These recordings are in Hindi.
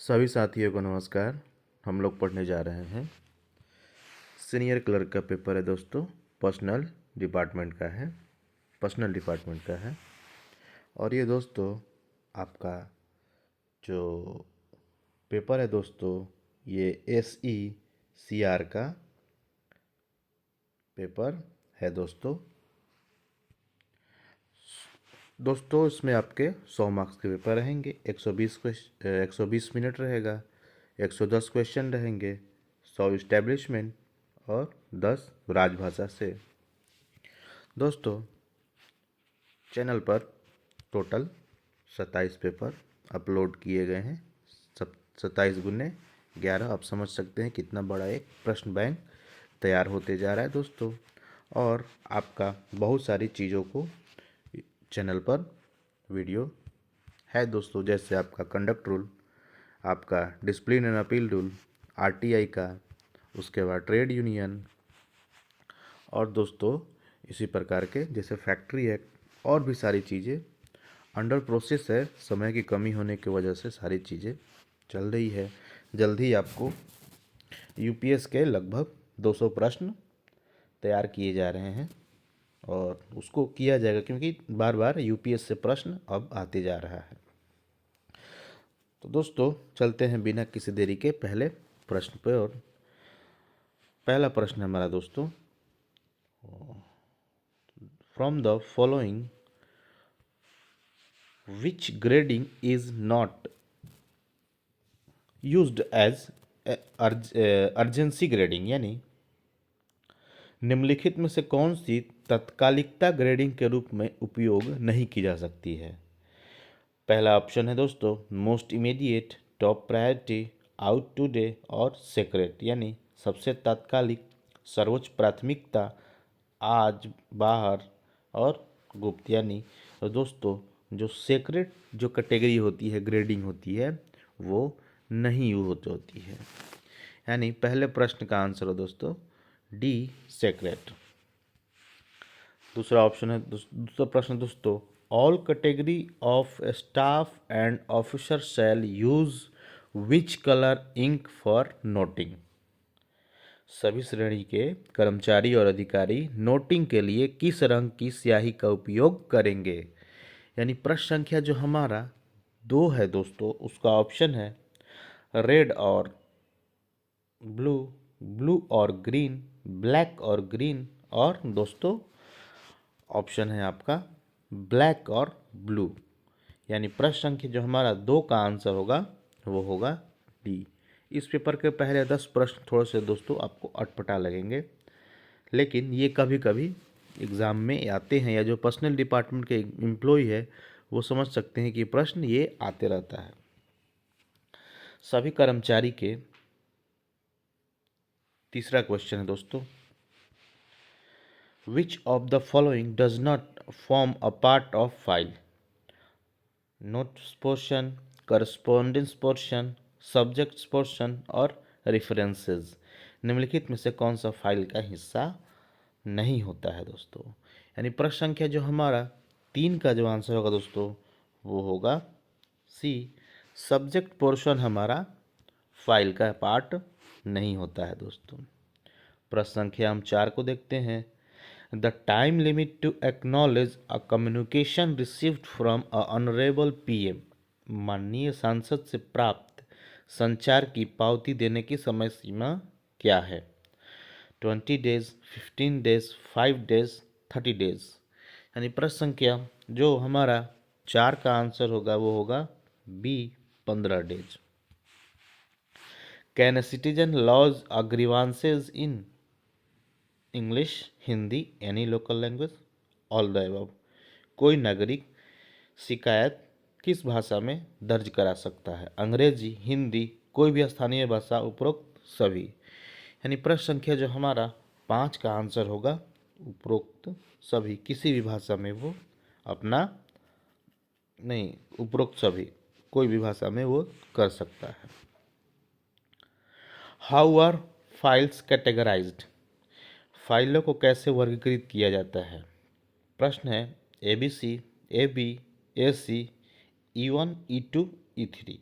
सभी साथियों को नमस्कार। हम लोग पढ़ने जा रहे हैं सीनियर क्लर्क का पेपर है दोस्तों। पर्सनल डिपार्टमेंट का है और ये दोस्तों आपका जो पेपर है दोस्तों ये SECR का पेपर है दोस्तों। इसमें आपके 100 मार्क्स के पेपर रहेंगे। 120 मिनट रहेगा। 110 क्वेश्चन रहेंगे। 100 इस्टेब्लिशमेंट और 10 राजभाषा से। दोस्तों चैनल पर टोटल 27 पेपर अपलोड किए गए हैं। 27 गुने 11, आप समझ सकते हैं कितना बड़ा एक प्रश्न बैंक तैयार होते जा रहा है दोस्तों। और आपका बहुत सारी चीज़ों को चैनल पर वीडियो है दोस्तों, जैसे आपका कंडक्ट रूल, आपका discipline and appeal rule, RTI का, उसके बाद ट्रेड यूनियन और दोस्तों इसी प्रकार के जैसे फैक्ट्री एक्ट और भी सारी चीज़ें अंडर प्रोसेस है। समय की कमी होने की वजह से सारी चीज़ें चल रही है। जल्द ही आपको UPS के लगभग 200 प्रश्न तैयार किए जा रहे हैं और उसको किया जाएगा क्योंकि बार बार UPS से प्रश्न अब आते जा रहा है। तो दोस्तों चलते हैं बिना किसी देरी के पहले प्रश्न पे। और पहला प्रश्न है हमारा दोस्तों, from the following which grading is not used as urgency grading, यानी निम्नलिखित में से कौन सी तत्कालिकता ग्रेडिंग के रूप में उपयोग नहीं की जा सकती है। पहला ऑप्शन है दोस्तों most immediate, top priority, out today और सेक्रेट, यानी सबसे तात्कालिक, सर्वोच्च प्राथमिकता, आज, बाहर और गुप्त। यानी तो दोस्तों जो सेक्रेट जो कैटेगरी होती है, ग्रेडिंग होती है, वो नहीं यूज होती है। यानी पहले प्रश्न का आंसर है दोस्तों D सेक्रेट। दूसरा ऑप्शन है दूसरा प्रश्न दोस्तों, all category of staff and officer shall use which colour ink for noting. सभी श्रेणी के कर्मचारी और अधिकारी नोटिंग के लिए किस रंग की स्याही का उपयोग करेंगे। यानी प्रश्न संख्या जो हमारा 2 है दोस्तों, उसका ऑप्शन है रेड और ब्लू, ब्लू और ग्रीन, ब्लैक और ग्रीन, और दोस्तों ऑप्शन है आपका ब्लैक और ब्लू। यानी प्रश्न संख्या जो हमारा 2 का आंसर होगा वो होगा D। इस पेपर के पहले 10 प्रश्न थोड़े से दोस्तों आपको अटपटा लगेंगे, लेकिन ये कभी कभी एग्ज़ाम में आते हैं, या जो पर्सनल डिपार्टमेंट के एम्प्लॉय है वो समझ सकते हैं कि प्रश्न ये आते रहता है। सभी कर्मचारी के तीसरा क्वेश्चन है दोस्तों, विच of the following does not form a part of file. Notes portion, correspondence portion, subjects portion और रेफरेंसेस। निम्नलिखित में से कौन सा फाइल का हिस्सा नहीं होता है दोस्तों। यानी प्रश्न संख्या जो हमारा 3 का जो आंसर होगा दोस्तों वो होगा C, सब्जेक्ट पोर्शन हमारा फाइल का पार्ट नहीं होता है दोस्तों। प्रश्न संख्या हम 4 को देखते हैं, the time limit to acknowledge a communication received from a honourable PM। माननीय सांसद से प्राप्त संचार की पावती देने की समय सीमा क्या है। 20 डेज, 15 डेज, 5 डेज, 30 डेज। यानी प्रश्न संख्या जो हमारा 4 का आंसर होगा वो होगा B, 15 days. Can a citizen lodge a grievances in English, Hindi, any local language, all the above. कोई नागरिक शिकायत किस भाषा में दर्ज करा सकता है, अंग्रेजी, हिंदी, कोई भी स्थानीय भाषा, उपरोक्त सभी। यानी प्रश्न संख्या जो हमारा 5 का आंसर होगा उपरोक्त सभी, किसी भी भाषा में वो अपना नहीं, उपरोक्त सभी कोई भी भाषा में वो कर सकता है। How are files categorised. फाइलों को कैसे वर्गीकृत किया जाता है। प्रश्न है ABC, AB, AC, E1, E2, E3।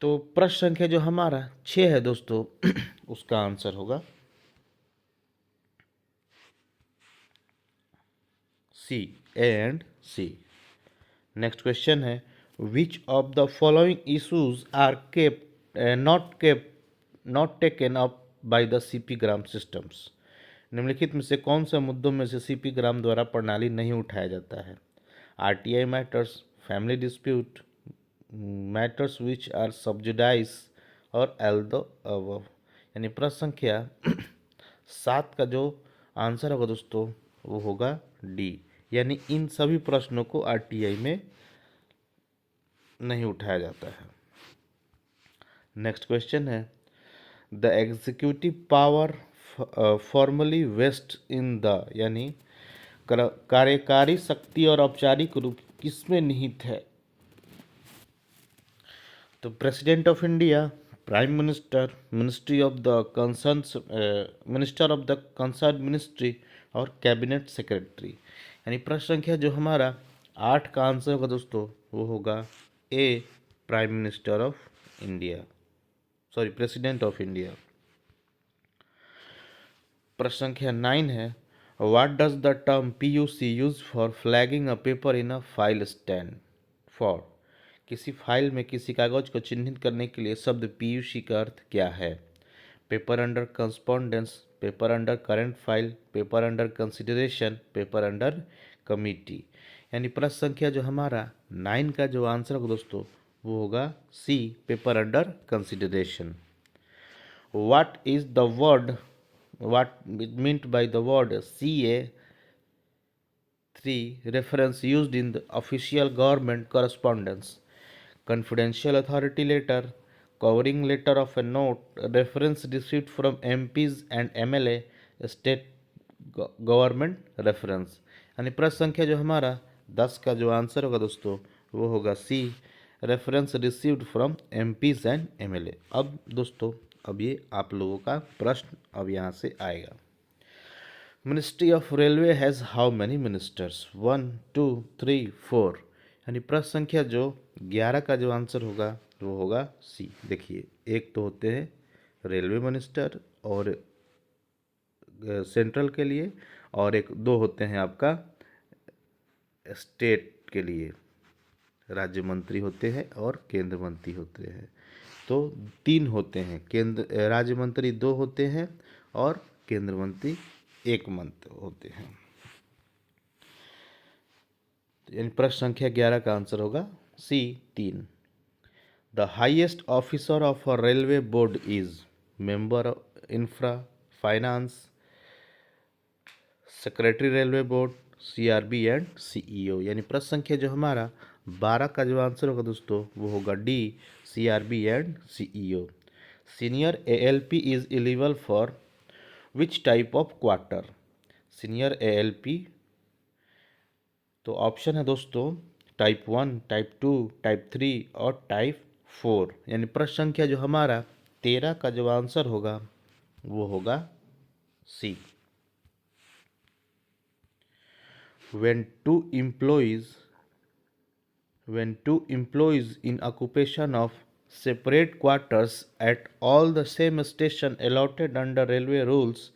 तो प्रश्न संख्या जो हमारा 6 है दोस्तों उसका आंसर होगा C, A and C. Next question है, which of the following issues are not taken up by the CP gram systems. निम्नलिखित में से कौन से मुद्दों में से सीपी ग्राम द्वारा प्रणाली नहीं उठाया जाता है? RTI matters, family dispute, matters which are sub judice और एल द अबव। यानी प्रश्न संख्या 7 का जो आंसर होगा दोस्तों वो होगा डी, यानी इन सभी प्रश्नों को आरटीआई में नहीं उठाया जाता है। नेक्स्ट क्वेश्चन है, the executive power formally vest in the, यानी कार्यकारी शक्ति और औपचारिक रूप किसमें निहित है? तो president of India, prime minister, ministry of the concern, minister of the concern ministry और कैबिनेट सेक्रेटरी। यानी प्रश्न संख्या जो हमारा 8 का आंसर होगा दोस्तों वो होगा A, prime minister of India, sorry president of India. प्रश्न संख्या 9 है, what does the term PUC use for flagging a paper in a file stand for. किसी फाइल में किसी कागज को चिन्हित करने के लिए शब्द पीयूसी का अर्थ क्या है? Paper under correspondence, paper under current file, paper under consideration, paper under committee. यानी प्रश्न संख्या जो हमारा 9 का जो आंसर होगा दोस्तों वो होगा C, paper under consideration. What is the word, what it meant by the word CA3 reference used in the official government correspondence? Confidential authority letter, covering letter of a note, reference received from MPs and MLA, state government reference. यानी प्रश्न संख्या जो हमारा 10 का जो आंसर होगा दोस्तों वो होगा C, reference received from MPs and MLA। अब दोस्तों अब ये आप लोगों का प्रश्न अब यहाँ से आएगा। Ministry of railway has how many ministers? 1 2 3 4। यानी प्रश्न संख्या जो 11 का जो आंसर होगा वो होगा सी। देखिए एक तो होते हैं रेलवे मिनिस्टर और सेंट्रल के लिए, और एक दो होते हैं आपका स्टेट के लिए, राज्य मंत्री होते हैं और केंद्र मंत्री होते हैं। तो 3 होते हैं, केंद्र राज्य मंत्री 2 होते हैं और केंद्र मंत्री 1 मंत्री होते हैं। यानी प्रश्न संख्या 11 का आंसर होगा सी, 3। The highest officer of a railway board is member infra, finance, secretary railway board, CRB and CEO। यानी प्रश्न संख्या जो हमारा 12 का जो आंसर होगा दोस्तों वो होगा D, CRB and CEO। Senior ALP is eligible for which type of quarter? Senior ALP तो ऑप्शन है दोस्तों टाइप 1, टाइप 2, टाइप 3 और टाइप 4। यानी प्रश्न संख्या जो हमारा 13 का जो आंसर होगा वो होगा सी। when two employees in occupation of separate quarters at all the same station allotted under railway rules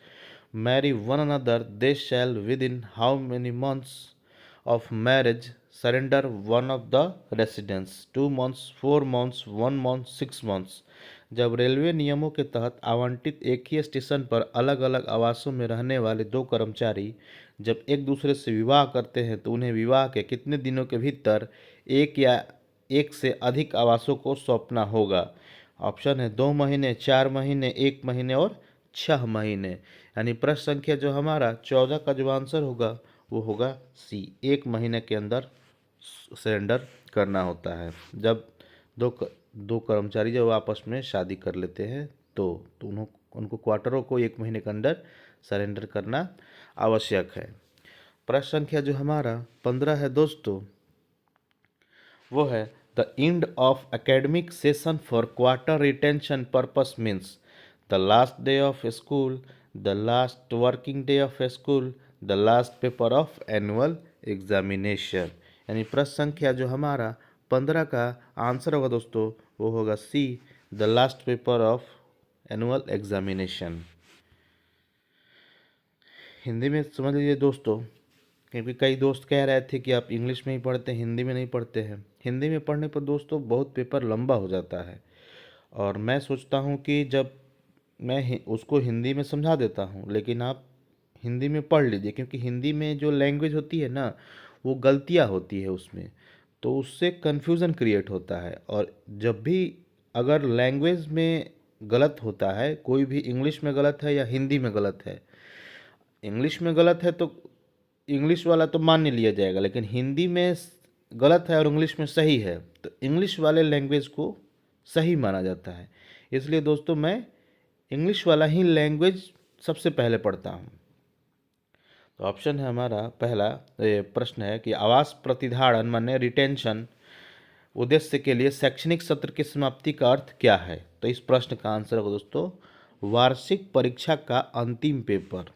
marry one another, they shall within how many months of marriage surrender one of the residents? 2 months, 4 months, 1 month, 6 months। जब रेलवे नियमों के तहत आवंटित एक ही स्टेशन पर अलग अलग आवासों में रहने वाले 2 कर्मचारी जब एक दूसरे से विवाह करते हैं तो उन्हें विवाह के कितने दिनों के भीतर एक या एक से अधिक आवासों को सौंपना होगा? ऑप्शन है 2 महीने, 4 महीने, 1 महीने और 6 महीने। यानी प्रश्न संख्या जो हमारा 14 का जो आंसर होगा वो होगा सी, 1 महीने के अंदर सरेंडर करना होता है। जब दो कर्मचारी जब आपस में शादी कर लेते हैं तो उनको क्वार्टरों को 1 महीने के अंदर सरेंडर करना आवश्यक है। प्रश्न संख्या जो हमारा 15 है दोस्तों वो है the end of academic session for quarter retention purpose means the last day of school, the last working day of school, the last paper of annual examination. यानी प्रश्न संख्या जो हमारा 15 का आंसर होगा दोस्तों वो होगा C, the last paper of annual examination. Hindi में समझ लीजिए दोस्तों, क्योंकि कई दोस्त कह रहे थे कि आप इंग्लिश में ही पढ़ते हैं, हिंदी में नहीं पढ़ते हैं। हिंदी में पढ़ने पर दोस्तों बहुत पेपर लंबा हो जाता है, और मैं सोचता हूँ कि जब मैं उसको हिंदी में समझा देता हूँ, लेकिन आप हिंदी में पढ़ लीजिए, क्योंकि हिंदी में जो लैंग्वेज होती है ना, वो गलतियाँ होती है उसमें, तो उससे कन्फ्यूज़न क्रिएट होता है। और जब भी अगर लैंग्वेज में गलत होता है, कोई भी इंग्लिश में गलत है या हिंदी में गलत है, इंग्लिश में गलत है तो इंग्लिश वाला तो मान नहीं लिया जाएगा, लेकिन हिंदी में गलत है और इंग्लिश में सही है तो इंग्लिश वाले लैंग्वेज को सही माना जाता है। इसलिए दोस्तों मैं इंग्लिश वाला ही लैंग्वेज सबसे पहले पढ़ता हूँ। तो ऑप्शन है हमारा पहला, ये प्रश्न है कि आवास प्रतिधारण माने रिटेंशन उद्देश्य के लिए शैक्षणिक सत्र की समाप्ति का अर्थ क्या है। तो इस प्रश्न का आंसर होगा दोस्तों वार्षिक परीक्षा का अंतिम पेपर।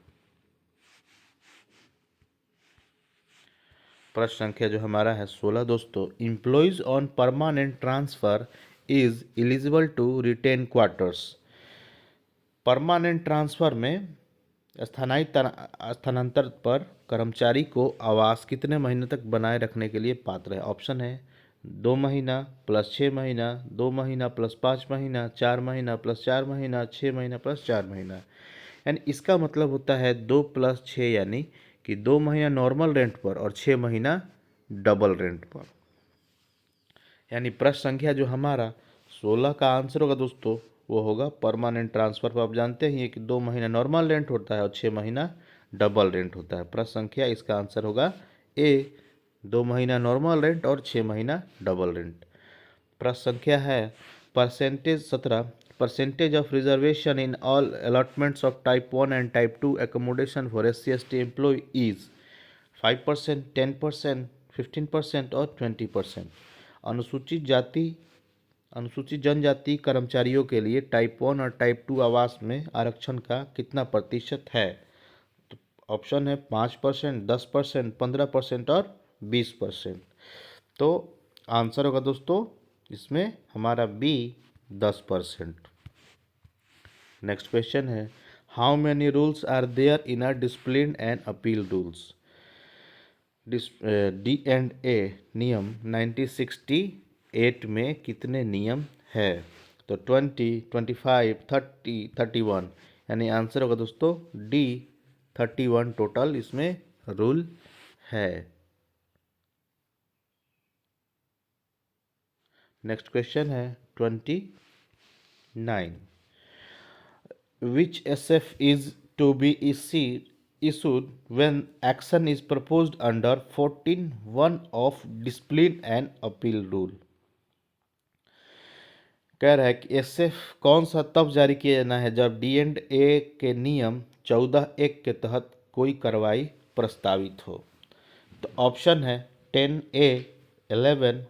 प्रश्न संख्या जो हमारा है 16 दोस्तों, employees on permanent transfer is eligible to retain quarters. Permanent transfer में स्थानांतर पर कर्मचारी को आवास कितने महीने तक बनाए रखने के लिए पात्र है। ऑप्शन है 2 महीना प्लस 6 महीना, 2 महीना प्लस 5 महीना, 4 महीना प्लस 4 महीना, 6 महीना प्लस 4 महीना। यानी इसका मतलब होता है 2 + 6, यानी कि 2 महीना नॉर्मल रेंट पर और 6 महीना डबल रेंट पर। यानी प्रश्न संख्या जो हमारा 16 का आंसर होगा दोस्तों वो होगा परमानेंट ट्रांसफ़र पर। आप जानते ही हैं कि 2 महीना नॉर्मल रेंट होता है और 6 महीना डबल रेंट होता है। प्रश्न संख्या इसका आंसर होगा ए, 2 महीना नॉर्मल रेंट और 6 महीना डबल रेंट। प्रश्न संख्या है percentage 17, percentage of reservation in all allotments of type 1 and type 2 accommodation for SC/ST employ is 5%, 10%, 15% और 20%। अनुसूचित जाति अनुसूचित जनजाति कर्मचारियों के लिए टाइप 1 और टाइप 2 आवास में आरक्षण का कितना प्रतिशत है। तो ऑप्शन है 5%, 10%, 15% और 20%। तो आंसर होगा दोस्तों इसमें हमारा बी, 10%। नेक्स्ट क्वेश्चन है how many rules are there in a discipline and appeal rules. D&A नियम 1968 में कितने नियम है। तो 20, 25, 30, 31, यानी आंसर होगा दोस्तों डी, 31 टोटल इसमें रूल है। नेक्स्ट क्वेश्चन है 29, which SF is to be issued when action is proposed under 14(1) of discipline and appeal rule। कह रहा है कि SF कौन सा तब जारी किया जाना है जब D&A के नियम 14(1) के तहत कोई कार्रवाई प्रस्तावित हो। तो ऑप्शन है 10A, 11,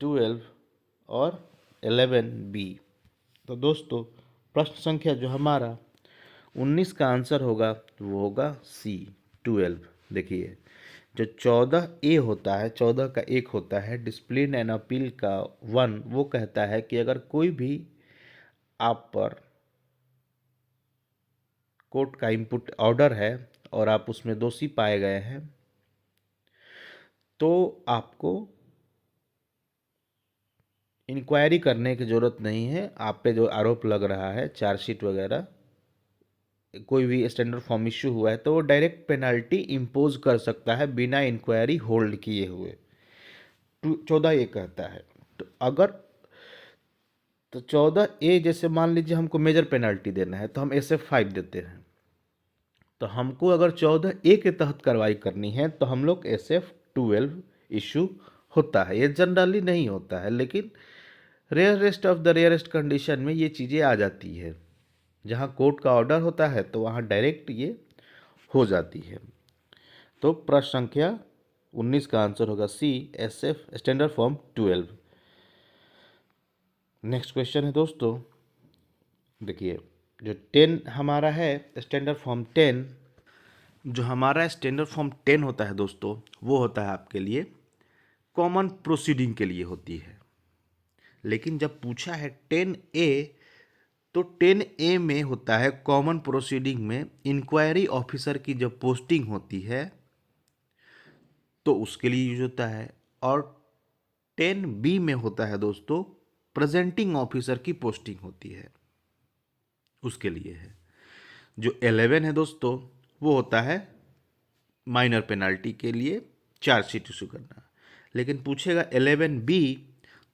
12 और 11B। तो दोस्तों प्रश्न संख्या जो हमारा 19 का आंसर होगा वो होगा सी, 12। देखिए जो 14A होता है, 14 का 1 होता है डिसिप्लिन एंड अपील का 1, वो कहता है कि अगर कोई भी आप पर कोर्ट का इनपुट ऑर्डर है और आप उसमें दोषी पाए गए हैं तो आपको इंक्वायरी करने की ज़रूरत नहीं है। आप पे जो आरोप लग रहा है, चार्जशीट वगैरह कोई भी स्टैंडर्ड फॉर्म इश्यू हुआ है तो वो डायरेक्ट पेनल्टी इम्पोज कर सकता है बिना इंक्वायरी होल्ड किए हुए। 14 ये कहता है। तो अगर 14A जैसे मान लीजिए हमको मेजर पेनल्टी देना है तो हम SF5 देते हैं। तो हमको अगर 14A के तहत कार्रवाई करनी है तो हम लोग SF12 इशू होता है। ये जनरली नहीं होता है, लेकिन rarest of the rarest condition में ये चीज़ें आ जाती है। जहाँ कोर्ट का ऑर्डर होता है तो वहाँ डायरेक्ट ये हो जाती है। तो प्रश्न संख्या 19 का आंसर होगा सी, SF standard form 12। Next question है दोस्तों, देखिए जो 10 हमारा है स्टैंडर्ड फॉर्म 10, जो हमारा स्टैंडर्ड फॉर्म 10 होता है दोस्तों वो होता है आपके लिए कॉमन प्रोसीडिंग के लिए होती है। लेकिन जब पूछा है 10A, तो 10A में होता है कॉमन प्रोसीडिंग में इंक्वायरी ऑफिसर की जब पोस्टिंग होती है तो उसके लिए यूज होता है, और 10B में होता है दोस्तों प्रेजेंटिंग ऑफिसर की पोस्टिंग होती है, उसके लिए है। जो 11 है दोस्तों वो होता है माइनर पेनाल्टी के लिए चार्जशीट इशू करना। लेकिन पूछेगा 11B,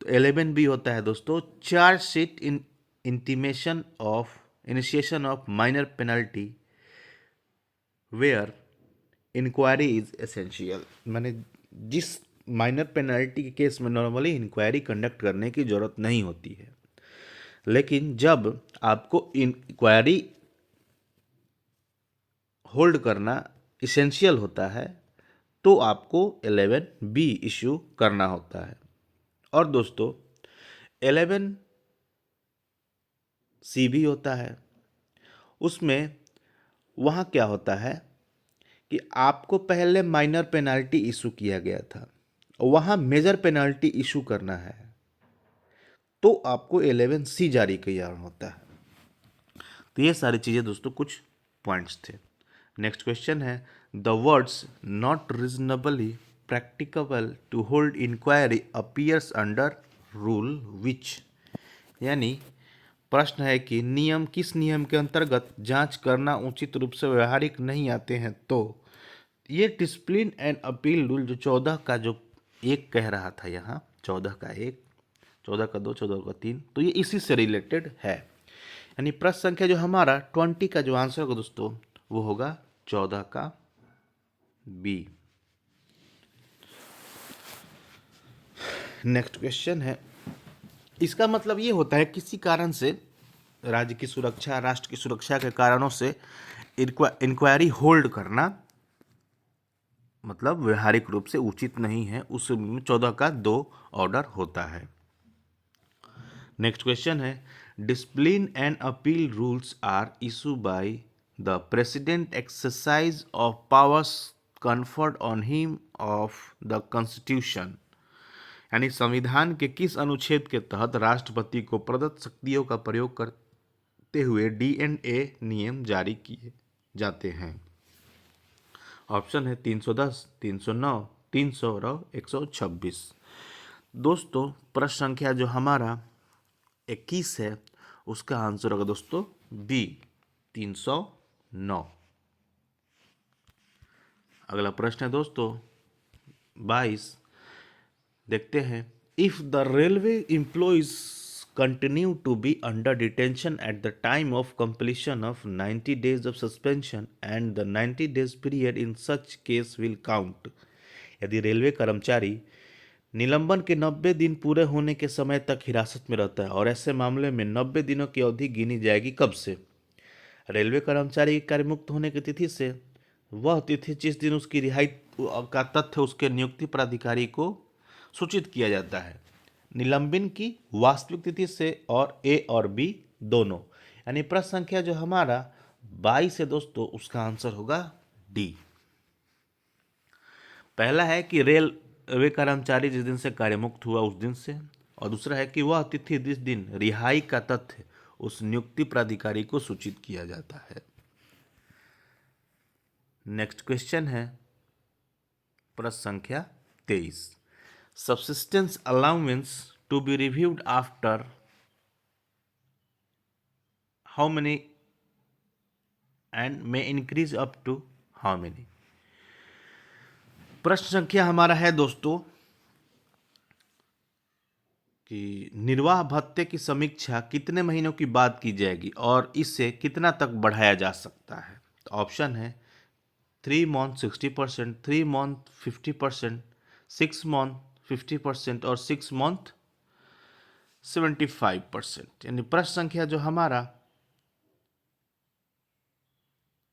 तो 11B होता है दोस्तों chargesheet in intimation of initiation of minor penalty where inquiry is essential. मैंने जिस माइनर पेनल्टी के केस में नॉर्मली इंक्वायरी कंडक्ट करने की ज़रूरत नहीं होती है, लेकिन जब आपको इंक्वायरी होल्ड करना इसेंशियल होता है तो आपको 11B इशू करना होता है। और दोस्तों 11C भी होता है, उसमें वहाँ क्या होता है कि आपको पहले माइनर पेनाल्टी इशू किया गया था, वहाँ मेजर पेनाल्टी इशू करना है, तो आपको 11C जारी किया होता है। तो ये सारी चीज़ें दोस्तों कुछ पॉइंट्स थे। नेक्स्ट क्वेश्चन है the words not reasonably practicable to hold inquiry appears under rule which, यानी प्रश्न है कि नियम किस नियम के अंतर्गत जांच करना उचित रूप से व्यवहारिक नहीं आते हैं। तो ये डिसिप्लिन एंड अपील रूल जो 14 का जो एक कह रहा था यहाँ, 14 का 1, 14 का 2, 14 का 3, तो ये इसी से रिलेटेड है। यानी प्रश्न संख्या जो हमारा 20 का जो आंसर होगा दोस्तों वो होगा 14 का B। नेक्स्ट क्वेश्चन है, इसका मतलब ये होता है किसी कारण से राज्य की सुरक्षा, राष्ट्र की सुरक्षा के कारणों से इंक्वायरी होल्ड करना मतलब व्यवहारिक रूप से उचित नहीं है, उस 14 का 2 ऑर्डर होता है। नेक्स्ट क्वेश्चन है discipline and appeal rules are issue by the president exercise of powers conferred on him of the constitution, यानी संविधान के किस अनुच्छेद के तहत राष्ट्रपति को प्रदत्त शक्तियों का प्रयोग करते हुए D&A नियम जारी किए जाते हैं। ऑप्शन है 310, 309, 300 और 126। दोस्तों प्रश्न संख्या जो हमारा 21 है उसका आंसर होगा दोस्तों B 309। अगला प्रश्न है दोस्तों 22, देखते हैं if the railway employees continue to be under detention at the time of completion of 90 days of suspension and the 90 days period in such case will count, यदि रेलवे कर्मचारी निलंबन के 90 दिन पूरे होने के समय तक हिरासत में रहता है और ऐसे मामले में 90 दिनों की अवधि गिनी जाएगी कब से? रेलवे कर्मचारी के कार्यमुक्त होने की तिथि से, वह तिथि जिस दिन उसकी रिहाई का तथ्य उसके नियुक्ति प्राधिकारी को सूचित किया जाता है, निलंबन की वास्तविक तिथि से, और A और B दोनों। यानी प्रश्न संख्या जो हमारा 22 है दोस्तों उसका आंसर होगा D। पहला है कि रेलवे कर्मचारी जिस दिन से कार्यमुक्त हुआ उस दिन से, और दूसरा है कि वह तिथि जिस दिन रिहाई का तथ्य उस नियुक्ति प्राधिकारी को सूचित किया जाता है। नेक्स्ट क्वेश्चन है प्रश्न संख्या 23, subsistence allowance to be reviewed after how many and may increase up to how many। प्रश्न संख्या हमारा है दोस्तों कि निर्वाह भत्ते की समीक्षा कितने महीनों की बाद की जाएगी और इसे कितना तक बढ़ाया जा सकता है। तो ऑप्शन है 3 मंथ 60%, 3 मंथ 50%, 6 मंथ 50% और 6 मंथ 75%। यानी प्रश्न संख्या जो हमारा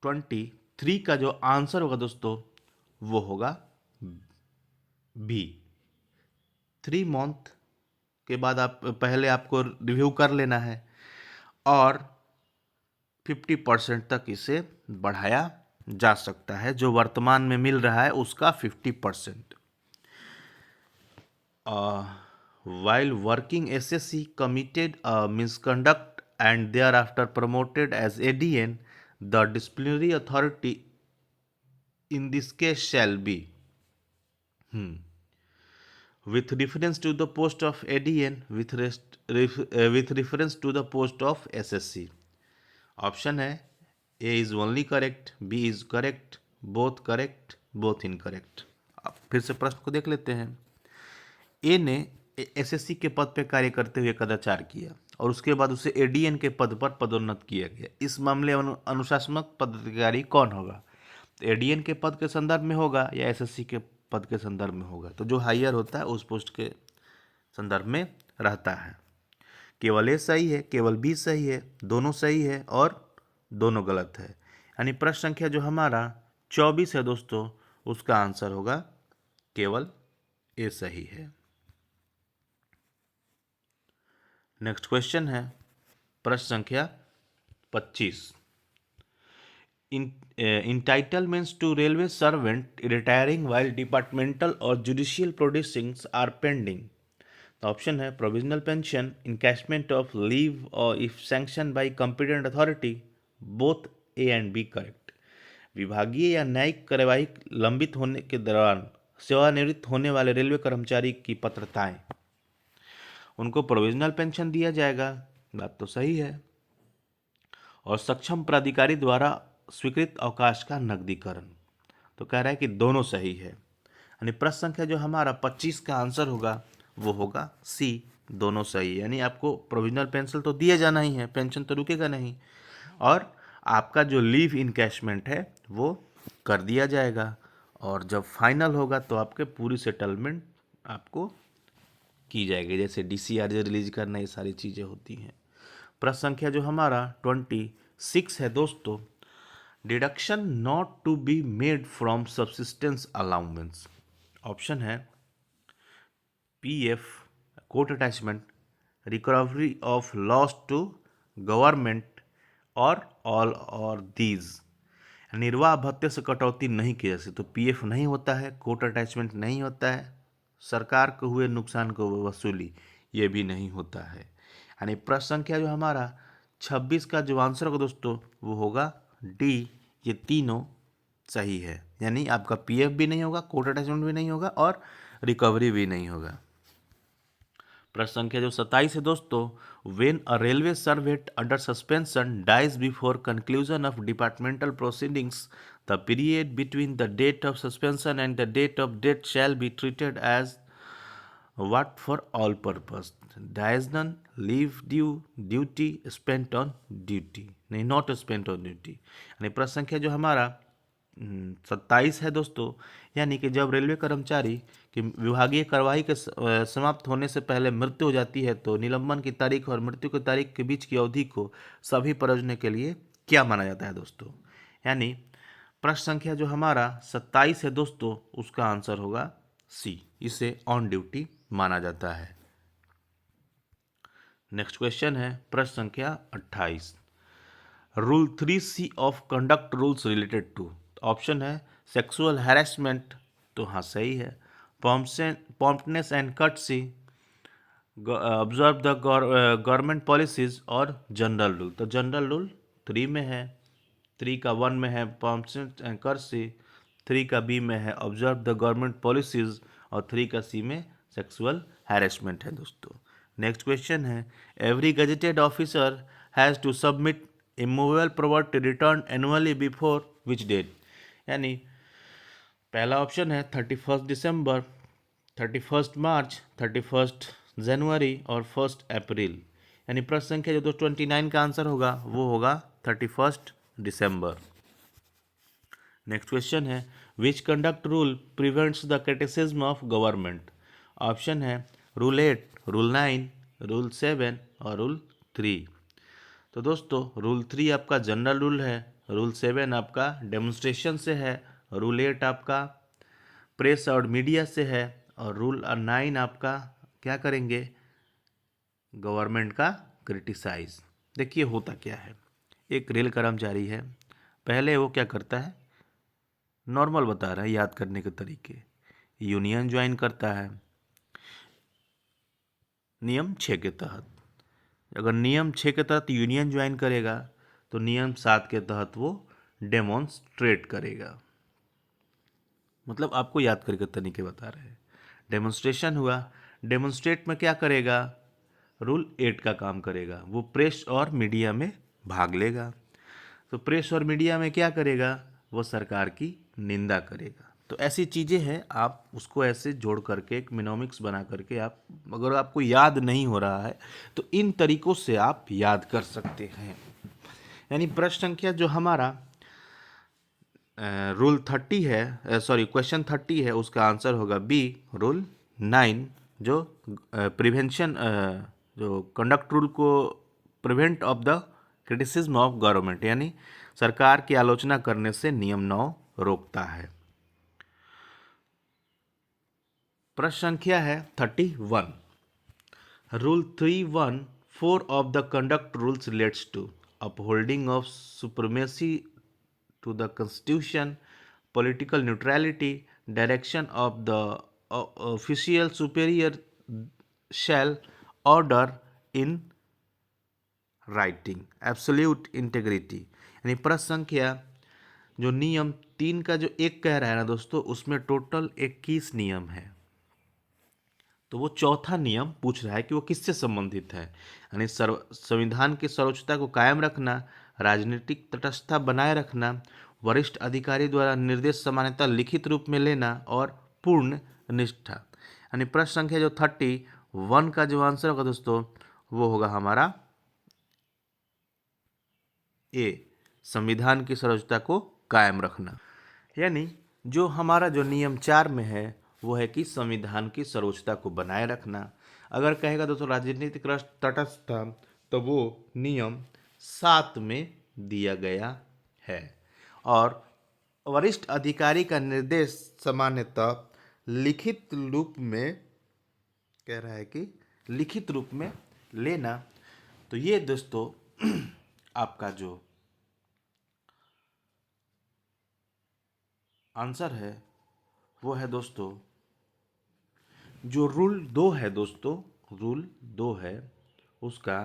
23 का जो आंसर होगा दोस्तों वो होगा B। 3 मंथ के बाद आप पहले आपको रिव्यू कर लेना है और 50% तक इसे बढ़ाया जा सकता है, जो वर्तमान में मिल रहा है उसका 50%। while working SSC committed a misconduct and thereafter promoted as ADN, the disciplinary authority in this case shall be with reference to the post of ADN with reference to the post of SSC. Option है A is only correct, B is correct, both incorrect. अब फिर से प्रश्न को देख लेते हैं। ए ने एसएससी के पद पर कार्य करते हुए कदाचार किया और उसके बाद उसे एडीएन के पद पर पदोन्नत किया गया। इस मामले में अनुशासनात्मक पदाधिकारी कौन होगा? तो एडीएन के पद के संदर्भ में होगा या एसएससी के पद के संदर्भ में होगा? तो जो हायर होता है उस पोस्ट के संदर्भ में रहता है। केवल ए सही है, केवल बी सही है, दोनों सही है और दोनों गलत है। यानी प्रश्न संख्या जो हमारा 24 है दोस्तों, उसका आंसर होगा केवल ए सही है। नेक्स्ट क्वेश्चन है प्रश्न संख्या 25। Entitlements to railway servant retiring while departmental or judicial proceedings are pending. The option है provisional pension, encashment of leave or if sanctioned by competent authority, both A and B correct. विभागीय या न्यायिक कार्यवाही लंबित होने के दौरान सेवानिवृत्त होने वाले रेलवे कर्मचारी की पात्रताएं, उनको प्रोविजनल पेंशन दिया जाएगा, बात तो सही है, और सक्षम प्राधिकारी द्वारा स्वीकृत अवकाश का नकदीकरण, तो कह रहा है कि दोनों सही है। यानी प्रश्न संख्या जो हमारा 25 का आंसर होगा वो होगा सी, दोनों सही। यानी आपको प्रोविजनल पेंशन तो दिया जाना ही है, पेंशन तो रुकेगा नहीं, और आपका जो लीव इनकैशमेंट है वो कर दिया जाएगा, और जब फाइनल होगा तो आपके पूरी सेटलमेंट आपको की जाएगी, जैसे DCR रिलीज करना, ये सारी चीज़ें होती हैं। प्रश्न संख्या जो हमारा 26 है दोस्तों, deduction not to be made from subsistence allowance. Option है PF, court attachment, recovery of loss to government or all or these. निर्वाह भत्ते से कटौती नहीं की जा सकती, तो PF नहीं होता है, कोर्ट अटैचमेंट नहीं होता है, सरकार को हुए नुकसान को वसूली ये भी नहीं होता है। यानी प्रश्न संख्या जो हमारा 26 का जो आंसर होगा दोस्तों वो होगा डी, ये तीनों सही है। यानी आपका PF भी नहीं होगा, कोर्ट अटैचमेंट भी नहीं होगा और रिकवरी भी नहीं होगा। प्रश्न संख्या जो 27 है दोस्तों, when a railway servant under suspension dies before conclusion of departmental proceedings, the period between the date of suspension and the date of death shall be treated as what for all purpose? Diurnal, leave due, duty, spent on duty, नहीं not spent on duty। यानी प्रश्न संख्या जो हमारा 27 है दोस्तों, यानी कि जब रेलवे कर्मचारी की विभागीय कार्यवाही के समाप्त होने से पहले मृत्यु हो जाती है तो निलंबन की तारीख और मृत्यु की तारीख के बीच की अवधि को सभी प्रयोजनों के लिए क्या माना जाता है दोस्तों? यानी प्रश्न संख्या जो हमारा 27 है दोस्तों, उसका आंसर होगा सी, इसे ऑन ड्यूटी माना जाता है। नेक्स्ट क्वेश्चन है प्रश्न संख्या 28। Rule 3C of conduct rules related to. Option है सेक्सुअल हैरेसमेंट, तो हाँ सही है, promptness and courtesy, observe the government policies और जनरल रूल। तो जनरल रूल 3 में है, 3 का 1 में है प्रॉम्प्टनेस एंड कर्टसी, 3 का B में है ऑब्जर्व द गवर्नमेंट पॉलिसीज और 3 का C में सेक्सुअल हैरेसमेंट है दोस्तों। नेक्स्ट क्वेश्चन है every gazetted officer has to submit immovable property return annually before which date. यानी पहला ऑप्शन है 31 दिसंबर, 31 मार्च, 31 जनवरी और 1 अप्रैल। यानी प्रश्न संख्या जो 29 का आंसर होगा वो होगा 31 दिसंबर। नेक्स्ट क्वेश्चन है विच conduct rule prevents the criticism of government. Option है रूल 8, रूल 9, रूल 7 और रूल 3। तो दोस्तों रूल 3 आपका जनरल रूल है, रूल 7 आपका डेमोन्स्ट्रेशन से है, रूल 8 आपका प्रेस और मीडिया से है और रूल 9 आपका क्या करेंगे, गवर्नमेंट का क्रिटिसाइज। देखिए होता क्या है, एक रेल कर्मचारी है, पहले वो क्या करता है, नॉर्मल बता रहा है याद करने के तरीके, यूनियन ज्वाइन करता है, नियम 6 के तहत। अगर नियम 6 के तहत यूनियन ज्वाइन करेगा तो नियम 7 के तहत वो डेमोन्स्ट्रेट करेगा। मतलब आपको याद करके तरीके बता रहे हैं। डेमोन्स्ट्रेशन हुआ, डेमोन्स्ट्रेट में क्या करेगा, रूल 8 का काम करेगा, वो प्रेस और मीडिया में भाग लेगा। तो प्रेस और मीडिया में क्या करेगा, वो सरकार की निंदा करेगा। तो ऐसी चीज़ें हैं, आप उसको ऐसे जोड़ करके एक मिनोमिक्स बना करके आप, अगर आपको याद नहीं हो रहा है तो इन तरीकों से आप याद कर सकते हैं। यानी प्रश्न संख्या जो हमारा रूल 30 है, सॉरी क्वेश्चन 30 है, उसका आंसर होगा बी, रूल 9, जो प्रिवेंशन, जो कंडक्ट रूल को prevent of the criticism of government, यानी सरकार की आलोचना करने से नियम 9 रोकता है। प्रश्न संख्या है 31। Rule 314 of the conduct rules relates to upholding of supremacy to the constitution, political neutrality, direction of the official superior shall order in writing, absolute integrity। यानी प्रश्न संख्या जो नियम 3 का जो 1 कह रहा है ना दोस्तों, उसमें टोटल 21 नियम है। तो वो चौथा नियम पूछ रहा है कि वो किससे संबंधित है। यानी संविधान की सर्वोच्चता को कायम रखना, राजनीतिक तटस्थता बनाए रखना, वरिष्ठ अधिकारी द्वारा निर्देश सामान्यतः लिखित रूप में लेना और पूर्ण निष्ठा। यानी प्रश्न संख्या जो 31 का जो आंसर होगा दोस्तों, वो होगा हमारा ए, संविधान की सर्वोच्चता को कायम रखना। यानी जो हमारा जो नियम 4 में है वो है कि संविधान की सर्वोच्चता को बनाए रखना। अगर कहेगा दोस्तों राजनीतिक तटस्थता, तो वो नियम 7 में दिया गया है। और वरिष्ठ अधिकारी का निर्देश सामान्यतः लिखित रूप में, कह रहा है कि लिखित रूप में लेना। तो ये दोस्तों आपका जो आंसर है वो है दोस्तों, जो रूल 2 है दोस्तों, रूल 2 है उसका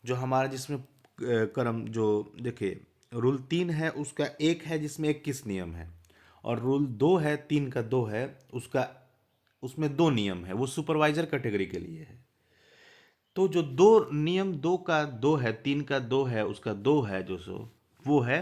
जो हमारा जिसमें क्रम जो देखिए, रूल 3 है उसका 1 है जिसमें 21 नियम है, और रूल 2 है 3 का 2 है उसका, उसमें 2 नियम है, वो सुपरवाइजर कैटेगरी के लिए है। तो जो 2 नियम 2 का 2 है, 3 का 2 है, उसका 2 है जो सो वो है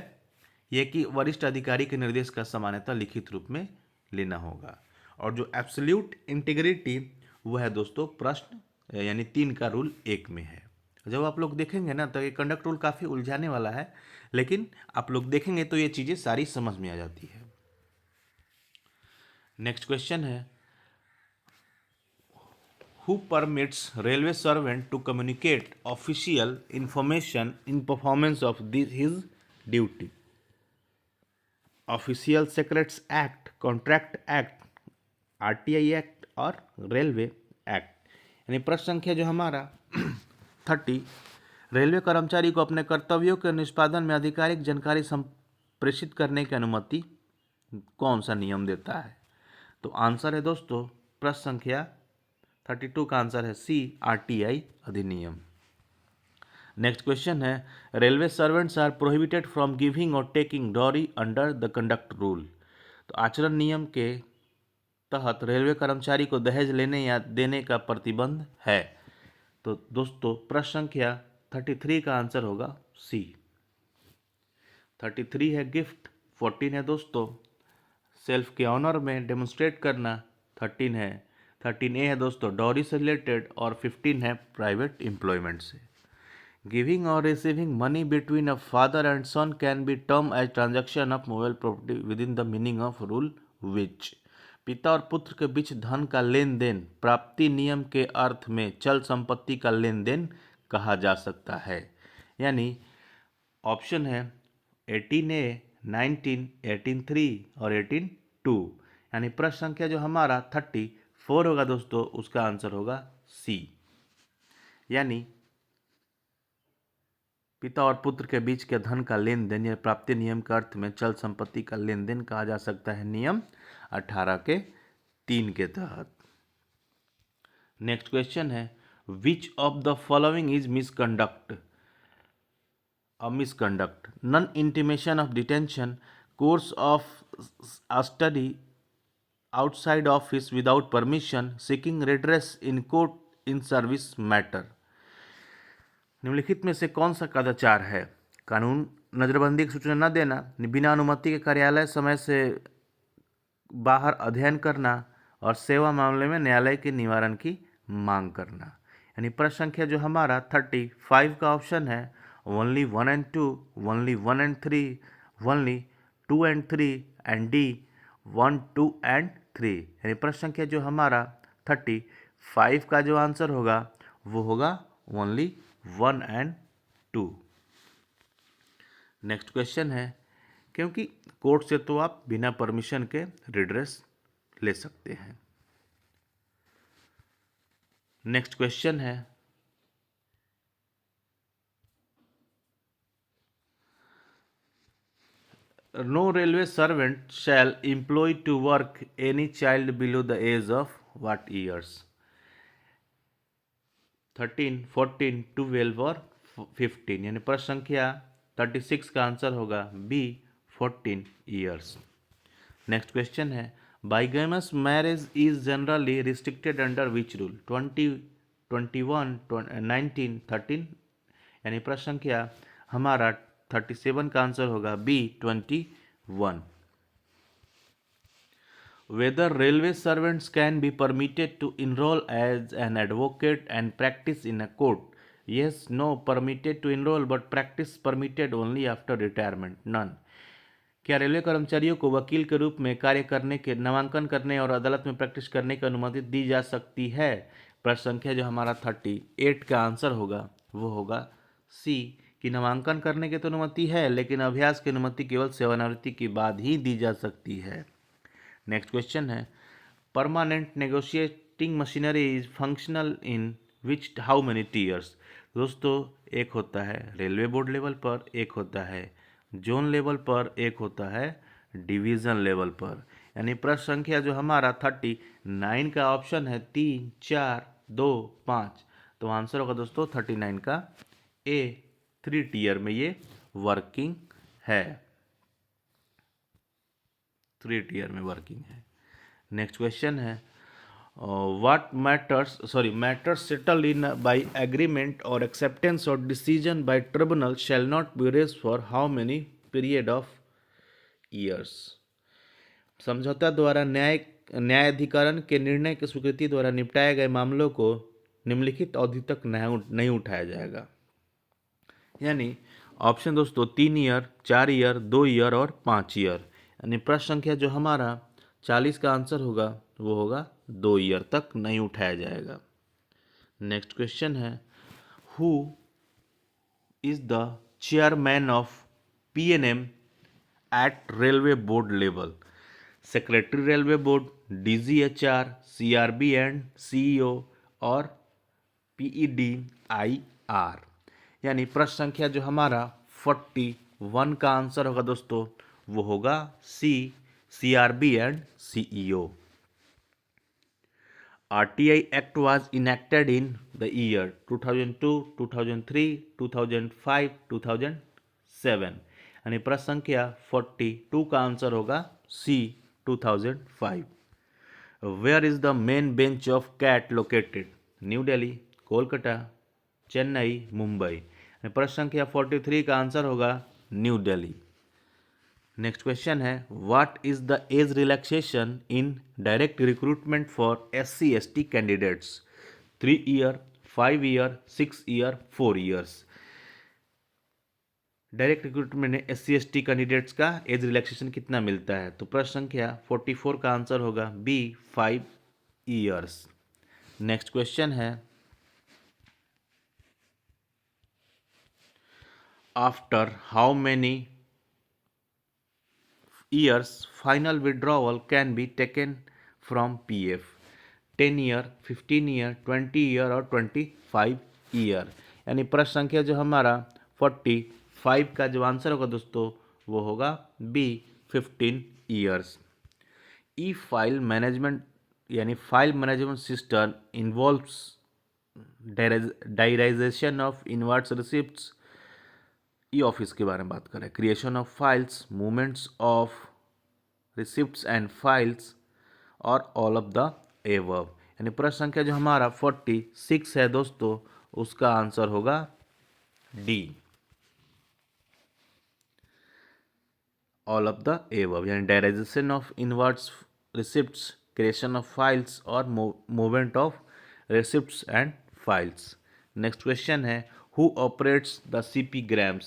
ये कि वरिष्ठ अधिकारी के निर्देश का सामान्यतः लिखित रूप में लेना होगा। और जो एब्सोल्यूट इंटीग्रिटी वो है दोस्तों प्रश्न यानी 3 का रूल 1 में है। जब आप लोग देखेंगे ना तो ये कंडक्ट रूल काफ़ी उलझाने वाला है, लेकिन आप लोग देखेंगे तो ये चीज़ें सारी समझ में आ जाती है। नेक्स्ट क्वेश्चन है, who permits railway servant to communicate official information in performance of his duty? Official secrets act, contract act, RTI act और रेलवे एक्ट। यानी प्रश्न संख्या जो हमारा 30, रेलवे कर्मचारी को अपने कर्तव्यों के निष्पादन में आधिकारिक जानकारी प्रेषित करने की अनुमति कौन सा नियम देता है? तो आंसर है दोस्तों प्रश्न संख्या 32 का आंसर है सी, आरटीआई अधिनियम। नेक्स्ट क्वेश्चन है, railway servants are prohibited from giving or taking dowry under the conduct rule. तो आचरण नियम के तहत रेलवे कर्मचारी को दहेज लेने या देने का प्रतिबंध है। तो दोस्तों प्रश्न संख्या 33 का आंसर होगा सी। 33 है गिफ्ट, 14 है दोस्तों सेल्फ के ऑनर में डेमोन्स्ट्रेट करना, 13 है 13A है दोस्तों डॉरी से रिलेटेड, और 15 है प्राइवेट एम्प्लॉयमेंट से। गिविंग और receiving money between a father and son can be term as transaction of mobile property within the meaning of rule which. पिता और पुत्र के बीच धन का लेन देन प्राप्ति नियम के अर्थ में चल संपत्ति का लेन देन कहा जा सकता है। यानी ऑप्शन है 18A, 19, 18(3) और 18(2). यानी प्रश्न संख्या जो हमारा 34 होगा दोस्तों, उसका आंसर होगा सी। यानी पिता और पुत्र के बीच के धन का लेन देन या प्राप्ति नियम के अर्थ में चल संपत्ति का लेन देन कहा जा सकता है नियम 18 के 3 के तहत। नेक्स्ट क्वेश्चन है, which of the following is misconduct misconduct, non-intimation of detention, course of a study outside office without permission, seeking redress in court in service matter। निम्नलिखित में से कौन सा कदाचार है? कानून नजरबंदी की सूचना न देना, बिना अनुमति के कार्यालय समय से बाहर अध्ययन करना और सेवा मामले में न्यायालय के निवारण की मांग करना। यानी प्रश्न संख्या जो हमारा 35 का ऑप्शन है, only 1 and 2, only 1 and 3, only 2 and 3 and D 1, 2 and 3। यानी प्रश्न संख्या जो हमारा 35 का जो आंसर होगा वो होगा ओनली 1 and 2। नेक्स्ट क्वेश्चन है, क्योंकि कोर्ट से तो आप बिना परमिशन के रिड्रेस ले सकते हैं। नेक्स्ट क्वेश्चन है, no railway servant shall employ to work any child below the age of what years? 13, 14, 12 और 15। यानी प्रश्न संख्या 36 का आंसर होगा बी 14 ईयर्स। नेक्स्ट क्वेश्चन है, bigamous marriage is generally restricted under which rule? 20, 21, 19, 13। यानी प्रश्न संख्या हमारा 37 का आंसर होगा B 21। Whether railway servants can be permitted to enroll as an advocate and practice in a court? Yes, no, permitted to enroll but practice permitted only after retirement. None। क्या रेलवे कर्मचारियों को वकील के रूप में कार्य करने के, नामांकन करने और अदालत में प्रैक्टिस करने की अनुमति दी जा सकती है? प्रश्न संख्या जो हमारा 38 का आंसर होगा वो होगा सी, कि नामांकन करने की तो अनुमति है लेकिन अभ्यास की अनुमति केवल सेवानिवृत्ति के बाद ही दी जा सकती है। नेक्स्ट क्वेश्चन है, permanent negotiating machinery is functional in which how many tears? दोस्तों, एक होता है रेलवे बोर्ड लेवल पर, एक होता है जोन लेवल पर, एक होता है डिवीज़न लेवल पर। यानी प्रश्न संख्या जो हमारा 39 का ऑप्शन है 3, 4, 2, 5। तो आंसर होगा दोस्तों 39 का ए, 3 टीयर में ये वर्किंग है, 3 टीयर में वर्किंग है। नेक्स्ट क्वेश्चन है, matters settled in by agreement और एक्सेप्टेंस और decision by tribunal shall not be raised for how many period of years? समझौता द्वारा न्यायाधिकरण के निर्णय की स्वीकृति द्वारा निपटाए गए मामलों को निम्नलिखित अवधि तक नहीं उठाया जाएगा। यानी ऑप्शन दोस्तों 3 ईयर, 4 ईयर, 2 ईयर और 5 ईयर। यानी प्रश्न संख्या जो हमारा 40 का आंसर होगा वो होगा 2 ईयर तक नहीं उठाया जाएगा। नेक्स्ट क्वेश्चन है, who is the chairman of PNM at railway board level? Secretary railway board, DGHR, CRB and CEO और पीईडीआईआर। यानी प्रश्न संख्या जो हमारा 41 का आंसर होगा दोस्तों वो होगा C, CRB and CEO. RTI Act was enacted in the year 2002, 2003, 2005, 2007। यानी प्रश्न संख्या 42 का आंसर होगा C, 2005। Where is the main bench of CAT located? New Delhi, Kolkata, Chennai, Mumbai. प्रश्न संख्या 43 का आंसर होगा न्यू दिल्ली। नेक्स्ट क्वेश्चन है, what is the age relaxation in direct recruitment for SC/ST candidates? 3 year, 5 year, 6 year, 4 years. Direct recruitment में SC/ST कैंडिडेट्स का एज रिलैक्सेशन कितना मिलता है? तो प्रश्न संख्या 44 का आंसर होगा बी, 5 ईयर्स। नेक्स्ट क्वेश्चन है, after how many years final withdrawal can be taken from PF? 10 year, 15 year, 20 year और 25 ईयर। यानी प्रश्न संख्या जो हमारा 45 का जो आंसर होगा दोस्तों वो होगा B, 15 years. E file management यानी file management system involves diarisation of inwards receipts, e office के बारे में बात करें, creation of files, movements of receipts and files, और ऑल ऑफ द एबव। यानी प्रश्न संख्या जो हमारा 46 है दोस्तों, उसका आंसर होगा D, all of the above. यानी diarisation of inwards receipts, creation of files और movement of receipts and files. Next question है, who operates the CP grams.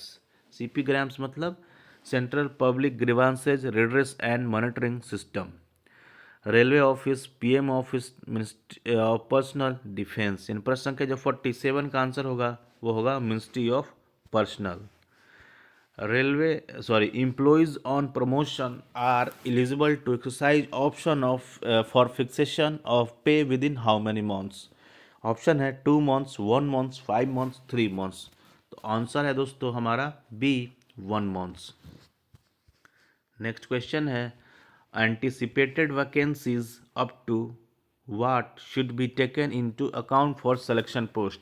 CP grams मतलब central public grievances redress and monitoring system. Railway office, PM office, ministry of personnel defence. इन प्रश्न के जो 47 का आंसर होगा वो होगा ministry of personnel. Railway employees on promotion are eligible to exercise option of for fixation of pay within how many months। Option है 2 months, 1 month, 5 months, 3 months। तो आंसर है दोस्तों हमारा बी, 1 months। नेक्स्ट क्वेश्चन है, anticipated vacancies up to what should be taken into account for selection post.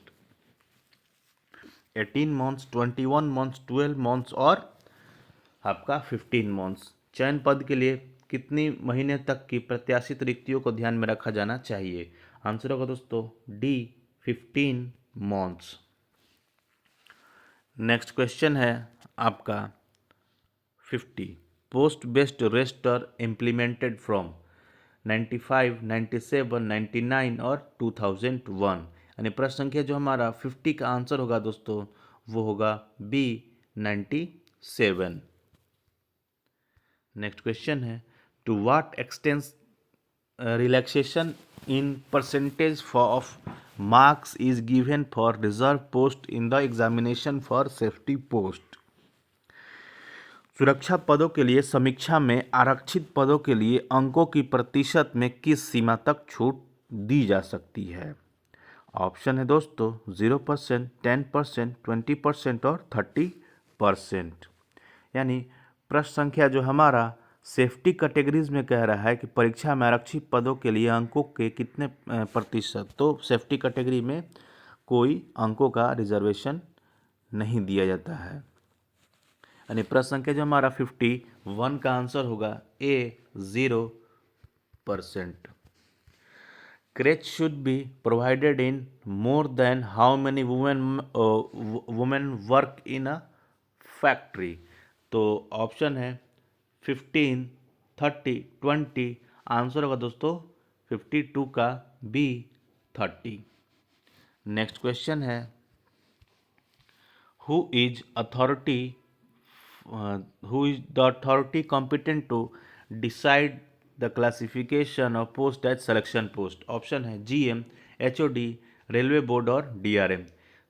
18 months, 21 months, 12 months और आपका 15 मंथ्स। चयन पद के लिए कितनी महीने तक की प्रत्याशित रिक्तियों को ध्यान में रखा जाना चाहिए। आंसर होगा दोस्तों डी, 15 मंथ्स। नेक्स्ट क्वेश्चन है आपका 50, post based register implemented from 95, 97, 99 और 2001। यानी प्रश्न संख्या जो हमारा 50 का आंसर होगा दोस्तों वो होगा बी, 97। नेक्स्ट क्वेश्चन है, to what extent relaxation in percentage of marks is given for reserve post in the examination for safety post. सुरक्षा पदों के लिए समीक्षा में आरक्षित पदों के लिए अंकों की प्रतिशत में किस सीमा तक छूट दी जा सकती है। ऑप्शन है दोस्तों 0%, 10%, 20% और 30%। यानी प्रश्न संख्या जो हमारा सेफ्टी कैटेगरीज में कह रहा है कि परीक्षा में आरक्षित पदों के लिए अंकों के कितने प्रतिशत, तो सेफ्टी कैटेगरी में कोई अंकों का रिजर्वेशन नहीं दिया जाता है। यानी प्रश्न संख्या जो हमारा 51 का आंसर होगा ए, 0%। Creche should be provided in more than how many women work in a factory. तो ऑप्शन है 15, 30, 20। आंसर होगा दोस्तों 52 का बी, 30। नेक्स्ट क्वेश्चन है, who is authority who is the authority competent to decide the classification of post as selection post। Option है जीएम, एचओडी, रेलवे बोर्ड और डीआरएम।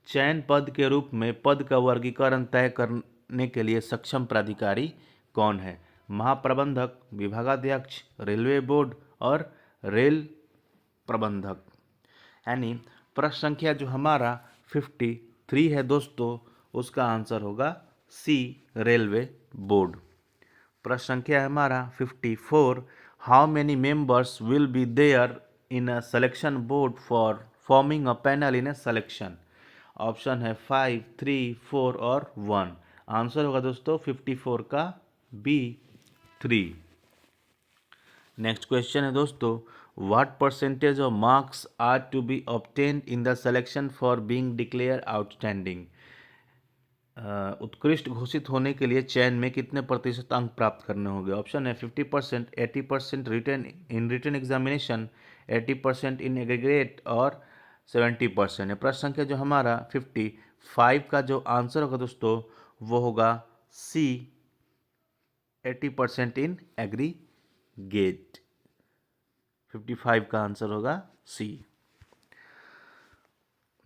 चयन पद के रूप में पद का वर्गीकरण तय करने के लिए सक्षम प्राधिकारी कौन है। महाप्रबंधक, विभागाध्यक्ष, रेलवे बोर्ड और रेल प्रबंधक। यानी प्रश्न संख्या जो हमारा 53 है दोस्तों, उसका आंसर होगा सी, रेलवे बोर्ड। प्रश्न संख्या है हमारा 54, how many members will be there in a selection board for forming a panel in a selection. Option है 5, 3, 4 और 1। आंसर होगा दोस्तों 54 का बी, 3। नेक्स्ट क्वेश्चन है दोस्तों, what percentage of marks are to be obtained in the selection for being declare outstanding. उत्कृष्ट घोषित होने के लिए चयन में कितने प्रतिशत अंक प्राप्त करने होंगे। ऑप्शन है 50%, 80% रिटन एग्जामिनेशन, 80% इन एग्रीगेट और 70%। प्रश्न संख्या जो हमारा 55 का जो आंसर होगा दोस्तों वो होगा सी, 80% इन एग्रीगेट। 55 का आंसर होगा सी।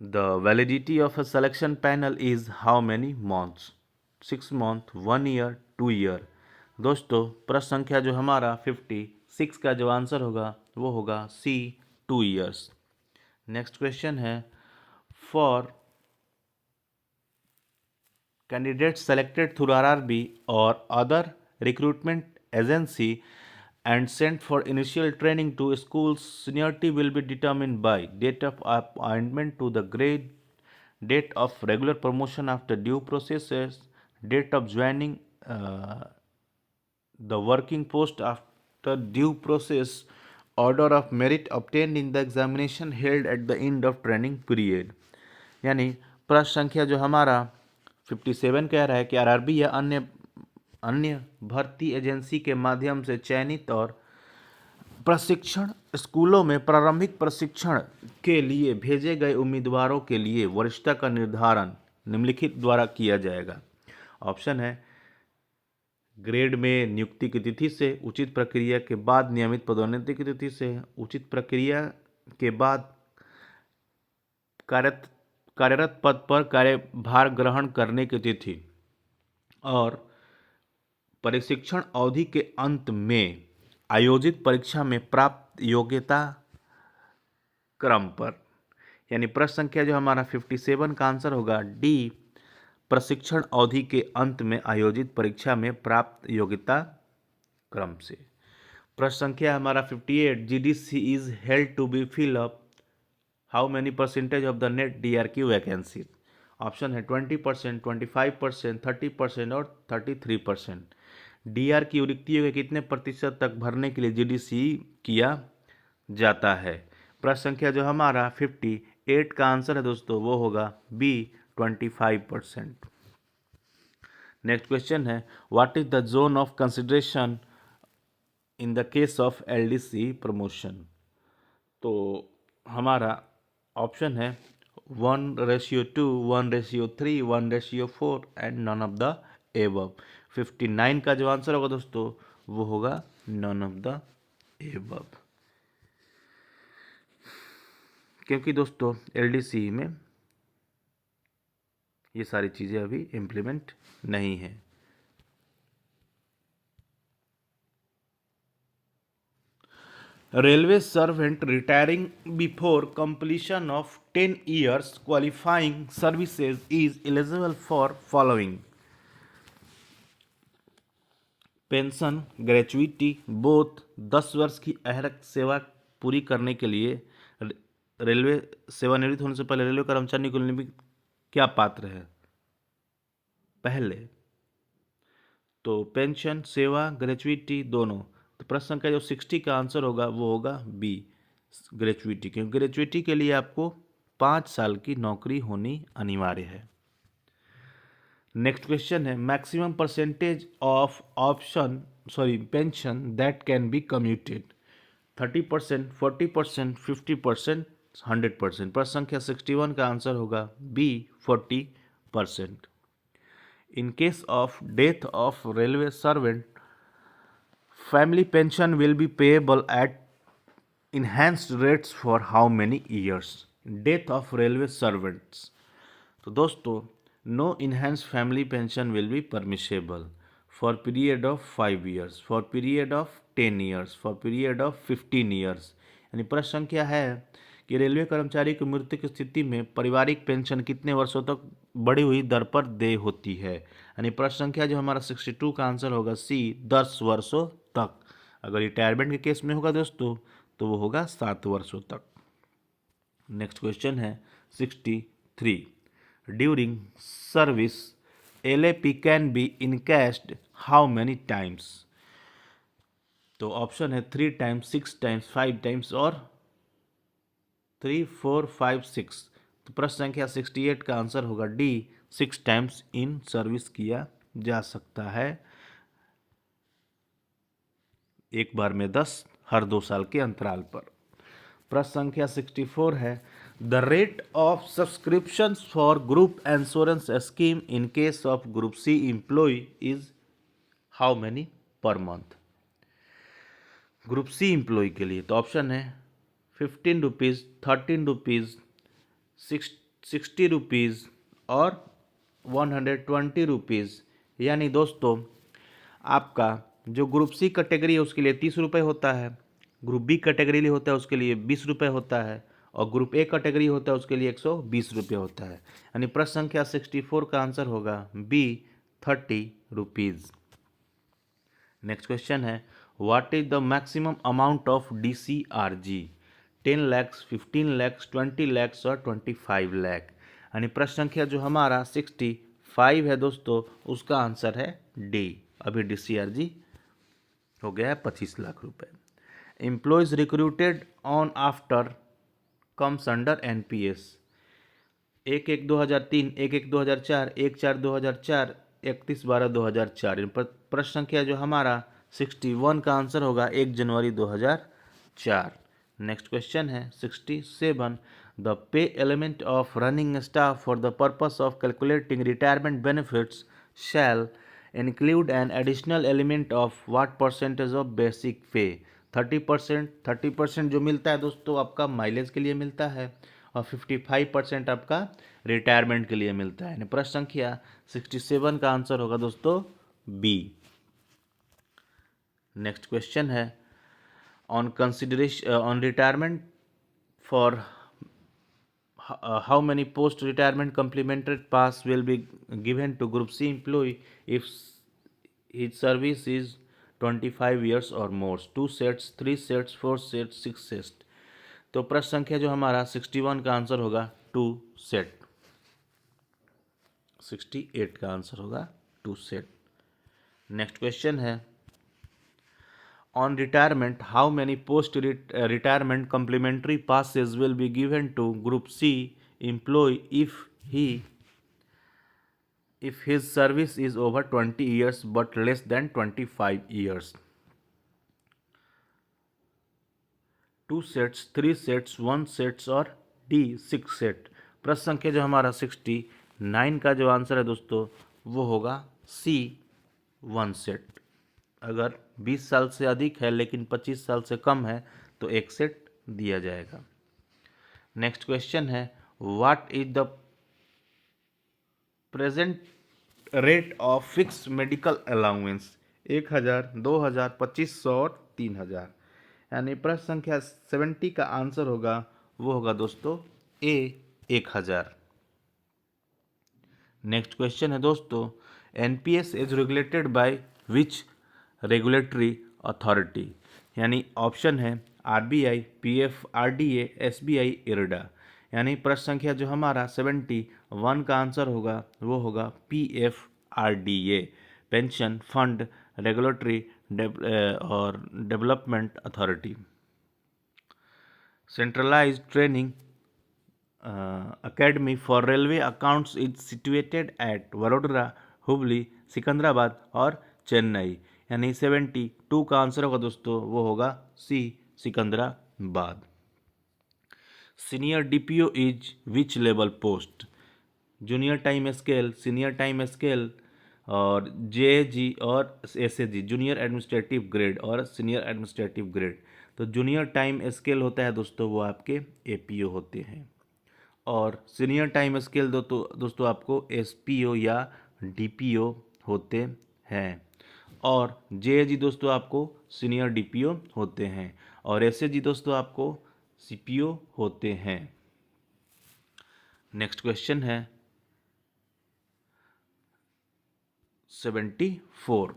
The validity of a selection panel is how many months? 6 month, 1 year, 2 year। दोस्तों प्रश्न संख्या जो हमारा 56 का जो आंसर होगा वो होगा सी, 2 years। नेक्स्ट क्वेश्चन है, for candidates selected through RRB or other recruitment agency and sent for initial training to schools. Seniority will be determined by date of appointment to the grade, date of regular promotion after due processes, date of joining the working post after due process, order of merit obtained in the examination held at the end of training period. यानी प्रश्न संख्या जो हमारा 57 कह रहा है कि आरआरबी या अन्य अन्य भर्ती एजेंसी के माध्यम से चयनित और प्रशिक्षण स्कूलों में प्रारंभिक प्रशिक्षण के लिए भेजे गए उम्मीदवारों के लिए वरिष्ठता का निर्धारण निम्नलिखित द्वारा किया जाएगा। ऑप्शन है ग्रेड में नियुक्ति की तिथि से, उचित प्रक्रिया के बाद नियमित पदोन्नति की तिथि से, उचित प्रक्रिया के बाद कार्यरत पद पर कार्यभार ग्रहण करने की तिथि और प्रशिक्षण अवधि के अंत में आयोजित परीक्षा में प्राप्त योग्यता क्रम पर। यानी प्रश्न संख्या जो हमारा 57 का आंसर होगा डी, प्रशिक्षण अवधि के अंत में आयोजित परीक्षा में प्राप्त योग्यता क्रम से। प्रश्न संख्या हमारा 58, GDC is held to be fill up how many percentage of the net DRQ vacancy. Option है 20%, 25%, 30% और 33%। डीआरक्यू रिक्तियों के कितने प्रतिशत तक भरने के लिए जीडीसी किया जाता है। प्रश्न संख्या जो हमारा 58 का आंसर है दोस्तों वो होगा बी, 25%। नेक्स्ट क्वेश्चन है what is the zone of consideration in the case of LDC promotion. तो हमारा ऑप्शन है 1:2, 1:3, 1:4 and none of the above. 59 का जो आंसर होगा दोस्तों वो होगा नन ऑफ द एबव, क्योंकि दोस्तों एलडीसी में ये सारी चीज़ें अभी इम्प्लीमेंट नहीं है। Railway servant retiring before completion of 10 years qualifying services is eligible for following pension, gratuity both. 10 वर्ष की अहरक सेवा पूरी करने के लिए रेलवे सेवानिवृत्त होने से पहले रेलवे कर्मचारी को निम्नलिखित क्या पात्र है। पहले तो पेंशन, सेवा, ग्रेचुइटी दोनों। तो प्रश्न संख्या जो 60 का आंसर होगा वो होगा बी, ग्रेचुइटी, क्योंकि ग्रेचुइटी के लिए आपको 5 साल की नौकरी होनी अनिवार्य है। नेक्स्ट क्वेश्चन है maximum percentage of pension that can be commuted. 30%, 40%, 50%, 100%। प्रश्न संख्या 61 का आंसर होगा B, 40%। In case of death of railway servant, family pension will be payable at enhanced rates for how many years? Death of railway servants. तो दोस्तों no enhanced family pension will be permissible for period of 5 years, for period of 10 years, for period of 15 years। यानी प्रश्न संख्या है कि रेलवे कर्मचारी की मृत्यु की स्थिति में पारिवारिक पेंशन कितने वर्षों तक बढ़ी हुई दर पर देय होती है। यानी प्रश्न संख्या जो हमारा 62 का आंसर होगा सी, 10 वर्षों तक। अगर रिटायरमेंट के केस में होगा दोस्तों तो वो होगा 7 वर्षों तक। नेक्स्ट क्वेश्चन है 63, during service LAP can be encashed how many times. तो ऑप्शन है 3 टाइम्स, 6 टाइम्स, 5 टाइम्स और 3, 4, 5, 6। तो प्रश्न संख्या 68 का आंसर होगा डी, 6 टाइम्स इन सर्विस किया जा सकता है, एक बार में 10, हर 2 साल के अंतराल पर। प्रश्न संख्या 64 है the rate of subscription for group insurance scheme in case of group C employ is how many per month. Group C employ के लिए तो ऑप्शन है 15 रुपीज़, 13 रुपीज़, 60 रुपीज़ और 120 रुपीज़। यानी दोस्तों आपका जो ग्रुप सी कैटेगरी है उसके लिए 30 रुपये होता है, ग्रुप बी कैटेगरी होता है उसके लिए 20 रुपये होता है और ग्रुप ए कैटेगरी होता है उसके लिए 120 रुपये होता है। यानी प्रश्न संख्या 64 का आंसर होगा बी, 30 रुपीज़। नेक्स्ट क्वेश्चन है what is the maximum amount of DCRG? 10 lakhs, 15 lakhs, 20 lakhs और 25 lakh। यानी प्रश्न संख्या जो हमारा 65 है दोस्तों, उसका आंसर है डी। अभी DCRG हो गया है 25 लाख रुपए। Employees recruited on after comes under NPS। 1/1/2003, 1/1/2004, 1/4/2004, 31/12/2004। प्रश्न संख्या जो हमारा 61 का आंसर होगा 1 जनवरी 2004। नेक्स्ट क्वेश्चन है 67। The pay element of running staff for the purpose of calculating retirement benefits shall include an additional element of what percentage of basic पे। 30%, 30% जो मिलता है दोस्तों आपका माइलेज के लिए मिलता है, और 55% आपका रिटायरमेंट के लिए मिलता है। प्रश्न संख्या 67 का आंसर होगा दोस्तों बी। नेक्स्ट क्वेश्चन है on consideration on retirement for how many post retirement complimentary pass will be given to group C employ if his service is 25 years और मोर। 2 sets, 3 sets, 4 sets, 6 sets। तो प्रश्न संख्या जो हमारा 61 का आंसर होगा 2 सेट। 68 का आंसर होगा 2 सेट। नेक्स्ट क्वेश्चन है on retirement how many post retirement complimentary passes will be given to group C employ if his service is over 20 years but less than 25 years। 2 sets, 3 sets, 1 sets और D 6 सेट। प्रश्न संख्या जो हमारा 69 का जो आंसर है दोस्तों वो होगा C 1 सेट। अगर 20 साल से अधिक है लेकिन 25 साल से कम है तो 1 सेट दिया जाएगा। नेक्स्ट क्वेश्चन है what is the present rate of fix medical allowance. 1000, 2000, 2500 और 3000। यानी प्रश्न संख्या 70 का आंसर होगा वो होगा दोस्तों ए 1000। नेक्स्ट क्वेश्चन है दोस्तों NPS is regulated by which regulatory authority. यानी ऑप्शन है RBI, PF, RDA, SBI, IRDA। यानी प्रश्न संख्या जो हमारा 71 का आंसर होगा वो होगा PF RDA pension fund regulatory और development authority. Centralised training academy for railway accounts is situated at Vadodara, Hubli, Secunderabad और चेन्नई। यानी 72 का आंसर होगा दोस्तों वो होगा C Secunderabad. Senior DPO is which level post. Junior time scale, senior time scale और JG और SAG जूनियर एडमिनिस्ट्रेटिव ग्रेड और सीनियर एडमिनिस्ट्रेटिव ग्रेड। तो जूनियर टाइम स्केल होता है दोस्तों वो आपके APO होते हैं, और सीनियर टाइम स्केल दोस्तों आपको SPO या DPO होते हैं, और JAG दोस्तों आपको सीनियर DPO होते हैं, और SAG दोस्तों आपको CPO होते हैं। नेक्स्ट क्वेश्चन है 74।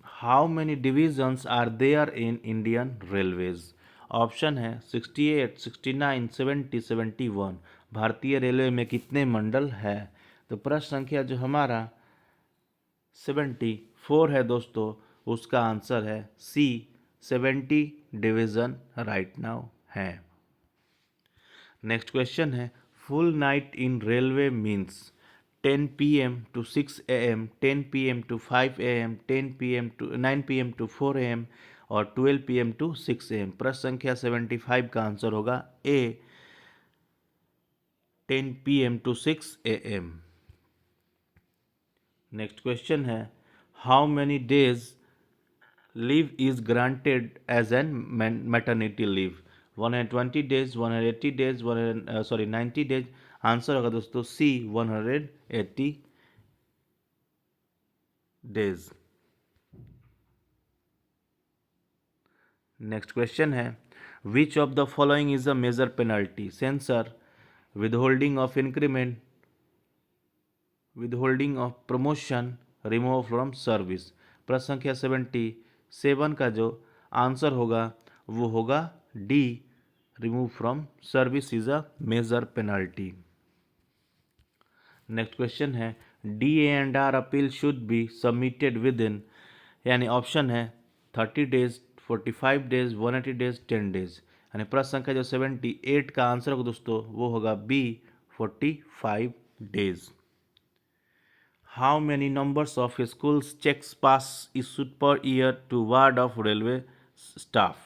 How many divisions are there in Indian railways. Option है 68, 69, 70, 71। भारतीय रेलवे में कितने मंडल है। तो प्रश्न संख्या जो हमारा 74 है दोस्तों उसका आंसर है C 70 डिवीज़न राइट नाउ है। नेक्स्ट क्वेश्चन है full night in railway means 10 PM to 6 AM, 10 PM to 5 AM, 10 PM to 9 PM to 4 AM और 12 PM to 6 AM। प्रश्न संख्या 75 का आंसर होगा A 10 PM to 6 AM। Next question है how many days leave is granted as an maternity leave. 120 days, 180 days, 90 days। Answer होगा दोस्तों C 180 days। नेक्स्ट क्वेश्चन है which of the following is a major penalty. Censure, withholding of increment, withholding of promotion, remove from service. प्रश्न संख्या 77 का जो आंसर होगा वो होगा D, remove from service is a major penalty. Next question है DA&R appeal should be submitted with in, यानी ऑप्शन है 30 डेज, 45 डेज, 180 डेज, 10 डेज, यानी प्रश्न संख्या जो 78 का आंसर होगा दोस्तों वो होगा B, 45 days. How many numbers of schools checks pass issued per year to ward of railway staff?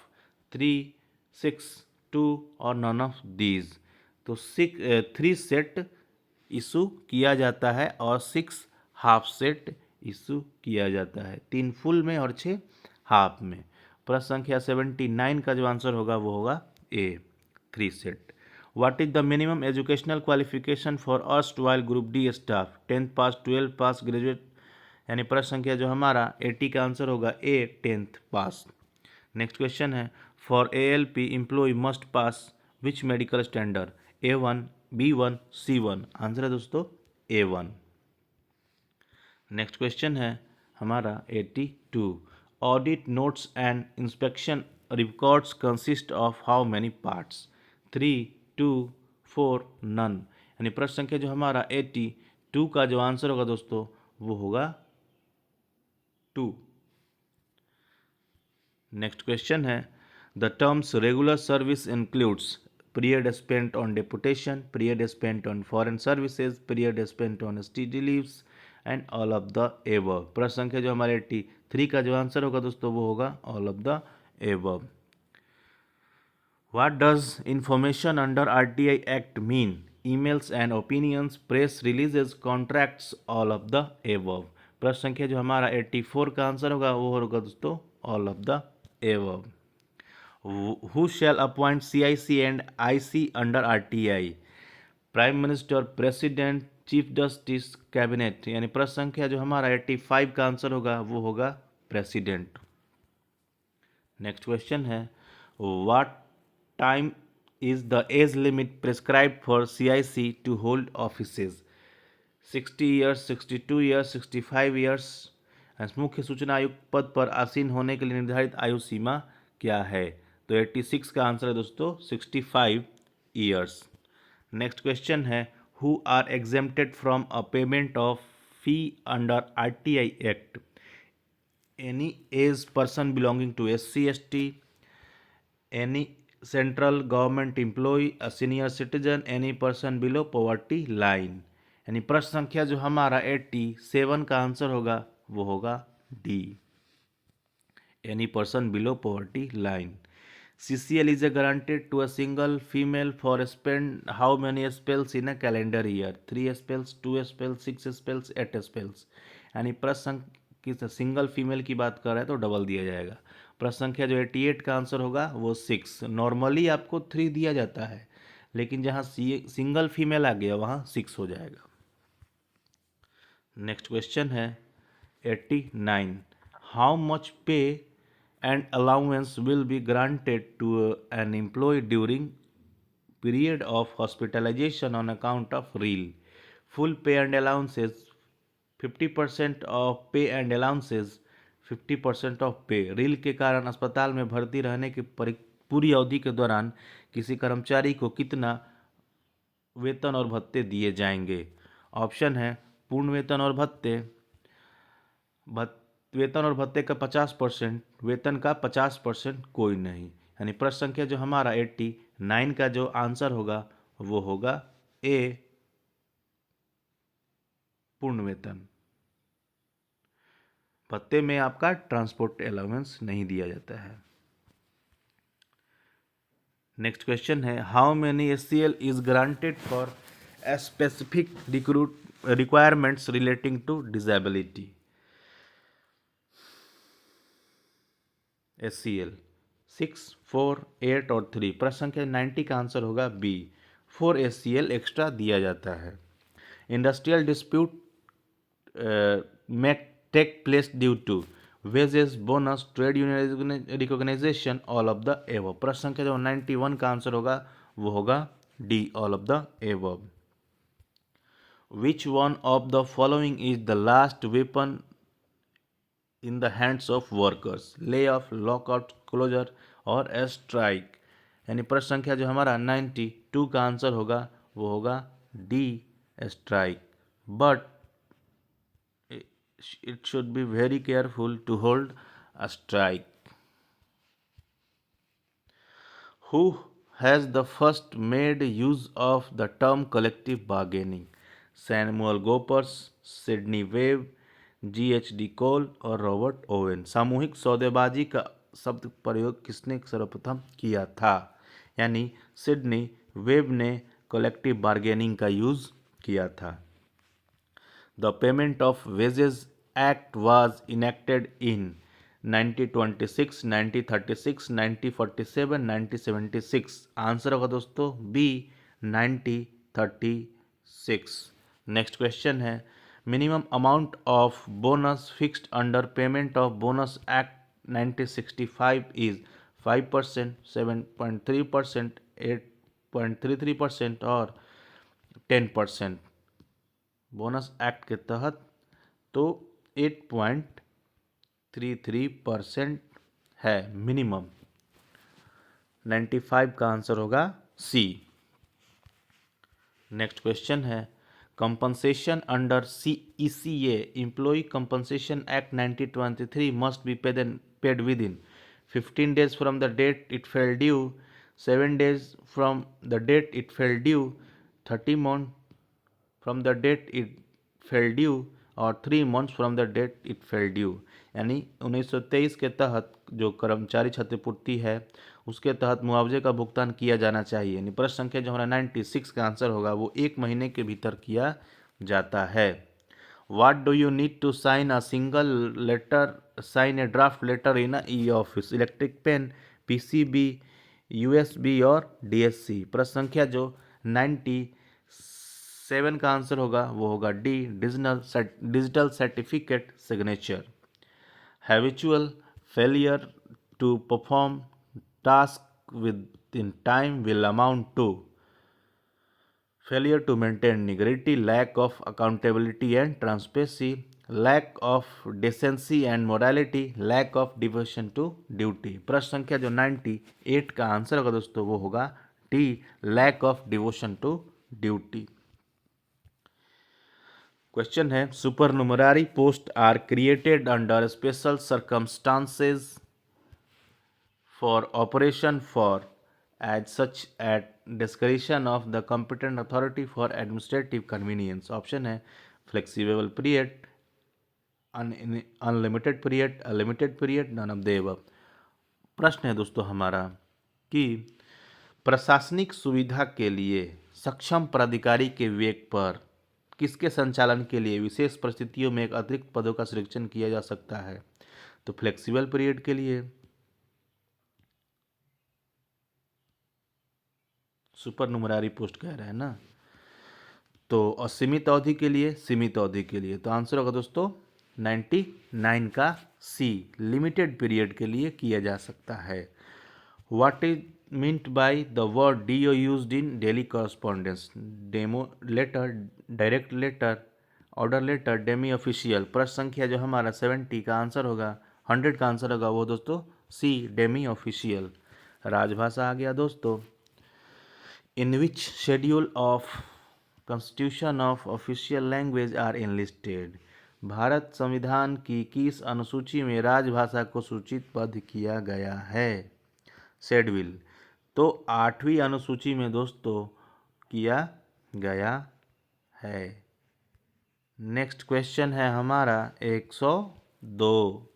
3, 6, 2 और नन ऑफ दीज। तो 3 सेट इशू किया जाता है और 6 हाफ सेट इशू किया जाता है, 3 फुल में और 6 हाफ में। प्रश्न संख्या 79 का जो आंसर होगा वो होगा A, 3 set. What is the minimum educational qualification for erstwhile group D staff? 10th pass, 12th pass, graduate, यानी प्रश्न संख्या जो हमारा 80 का आंसर होगा A, 10th pass. Next question है for ALP employ must pass which medical standard? A1, B1, C1, answer है दोस्तों A1। नेक्स्ट क्वेश्चन है हमारा 82, audit notes and inspection records consist of how many parts? 3, 2, 4, none, यानी प्रश्न संख्या जो हमारा 82 का जो आंसर होगा दोस्तों वो होगा 2। नेक्स्ट क्वेश्चन है the terms regular service includes period spent on deputation, period spent on foreign services, period spent on study leaves and all of the above. प्रश्न संख्या जो हमारे 83 का जो आंसर होगा दोस्तों वो होगा all of the above. What does information under RTI act mean? Emails and opinions, press releases, contracts, all of the above. प्रश्न संख्या जो हमारा 84 का आंसर होगा वो होगा दोस्तों all of the above. Who shall appoint CIC and IC under RTI? Prime minister, president, chief justice, cabinet, यानी प्रश्न संख्या जो हमारा 85 का आंसर होगा वो होगा प्रेसिडेंट। नेक्स्ट क्वेश्चन है what time is the age limit prescribed for CIC to hold offices? 60 years, 62 years, 65 years. मुख्य सूचना आयुक्त पद पर आसीन होने के लिए निर्धारित आयु सीमा क्या है? तो 86 का आंसर है दोस्तों 65 ईयर्स। नेक्स्ट क्वेश्चन है who are exempted from a payment of fee under RTI act? Any age person belonging to SC/ST, any central government employ, a senior citizen, any person below poverty line, यानी प्रश्न संख्या जो हमारा 87 का आंसर होगा वो होगा D, any person below poverty line. CCL is guaranteed to a single female for spend how many spells in a calendar year? 3 spells, 2 spells, 6 spells, 8 spells, यानी प्रश्न की सिंगल फीमेल की बात कर रहे हैं तो डबल दिया जाएगा। प्रश्न संख्या जो 88 का आंसर होगा वो 6। नॉर्मली आपको 3 दिया जाता है लेकिन जहाँ सिंगल फीमेल आ गया वहाँ 6 हो जाएगा। नेक्स्ट क्वेश्चन है 89, हाउ मच पे and allowance will be granted to an employee during period of hospitalization on account of real? Full pay and allowances, 50% of pay and allowances, 50% of pay। Reel के कारण अस्पताल में भर्ती रहने की पूरी अवधि के दौरान किसी कर्मचारी को कितना वेतन और भत्ते दिए जाएंगे? ऑप्शन है पूर्ण वेतन और भत्ते, वेतन और भत्ते का 50%, वेतन का 50% कोई नहीं, यानी प्रश्न संख्या जो हमारा 89 का जो आंसर होगा वो होगा ए, पूर्ण वेतन। भत्ते में आपका ट्रांसपोर्ट अलाउंस नहीं दिया जाता है। नेक्स्ट क्वेश्चन है how many SCL is granted for specific requirements relating to disability? SCL 6, 4, 8 और 3। प्रश्न संख्या 90 का आंसर होगा बी, 4 SCL एक्स्ट्रा दिया जाता है। इंडस्ट्रियल डिस्प्यूट में take place due to wages, bonus, trade union recognisation, all of the above. प्रश्न संख्या जो 91 का आंसर होगा वो होगा D, all of the above. Which one of the following is the last weapon in the hands of workers? Layoff, lockout, closure और स्ट्राइक। यानी प्रश्न संख्या जो हमारा 92 का आंसर होगा वो होगा D, strike. But it should be very careful to hold a strike. Who has the first made use of the term collective bargaining? Samuel Gompers, Sidney Webb, GHD Cole और रॉबर्ट ओवेन। सामूहिक सौदेबाजी का शब्द प्रयोग किसने सर्वप्रथम किया था? यानी सिडनी वेव ने कलेक्टिव बार्गेनिंग का यूज किया था। The Payment of Wages Act was enacted in 1926, 1936, 1947, 1976। Answer होगा दोस्तों बी, 1936। नेक्स्ट क्वेश्चन है, minimum amount of bonus fixed under payment of bonus act 1965 is 5%, 7.3%, 8.33% और 10%। बोनस एक्ट के तहत तो 8.33% है मिनिमम। 95 का आंसर होगा सी। नेक्स्ट क्वेश्चन है, compensation under CECA employ compensation act 1923 must be paid within 15 days from the date it fell due, 7 days from the date it fell due, 30 months from the date it fell due और 3 months from the date it fell due. यानी 1923 के तहत जो कर्मचारी क्षतिपूर्ति है उसके तहत मुआवजे का भुगतान किया जाना चाहिए। यानी प्रश्न संख्या जो हमारा 96 का आंसर होगा वो 1 महीने के भीतर किया जाता है। What do you need to sign a single letter, sign a draft letter in a e-office? Electric pen, PCB, USB और DSC। प्रश्न संख्या जो 97 का आंसर होगा वो होगा D, digital certificate signature. Habitual failure to perform task within time will amount to failure to maintain integrity, lack of accountability and transparency, lack of decency and morality, lack of devotion to duty। प्रश्न संख्या जो 98 का आंसर होगा दोस्तों वो होगा D, lack of devotion to duty। Question है, supernumerary post are created under special circumstances for operation for as such at discretion of the competent authority for administrative convenience। Option है flexible period, unlimited period, limited period, none of the above. प्रश्न है दोस्तों हमारा कि प्रशासनिक सुविधा के लिए सक्षम प्राधिकारी के विवेक पर किसके संचालन के लिए विशेष परिस्थितियों में एक अतिरिक्त पदों का सृजन किया जा सकता है? तो फ्लेक्सिबल पीरियड के लिए, सुपरनुमरारी पोस्ट कह रहे हैं ना, तो असीमित अवधि के लिए, सीमित अवधि के लिए। तो आंसर होगा दोस्तों 99 का सी, लिमिटेड पीरियड के लिए किया जा सकता है। What is meant by the word DO used in daily correspondence? Demo letter, direct letter, order letter, demi official. प्रश्न संख्या जो हमारा 70 का आंसर होगा, 100 का आंसर होगा वो दोस्तों सी, डेमी ऑफिशियल। राजभाषा आ गया दोस्तों। In which schedule of Constitution of official language are enlisted? Bharat संविधान की किस अनुसूची में राजभाषा को सूचीबद्ध किया गया है? शेड्यूल तो 8वीं अनुसूची में दोस्तों किया गया है। नेक्स्ट क्वेश्चन है हमारा 102।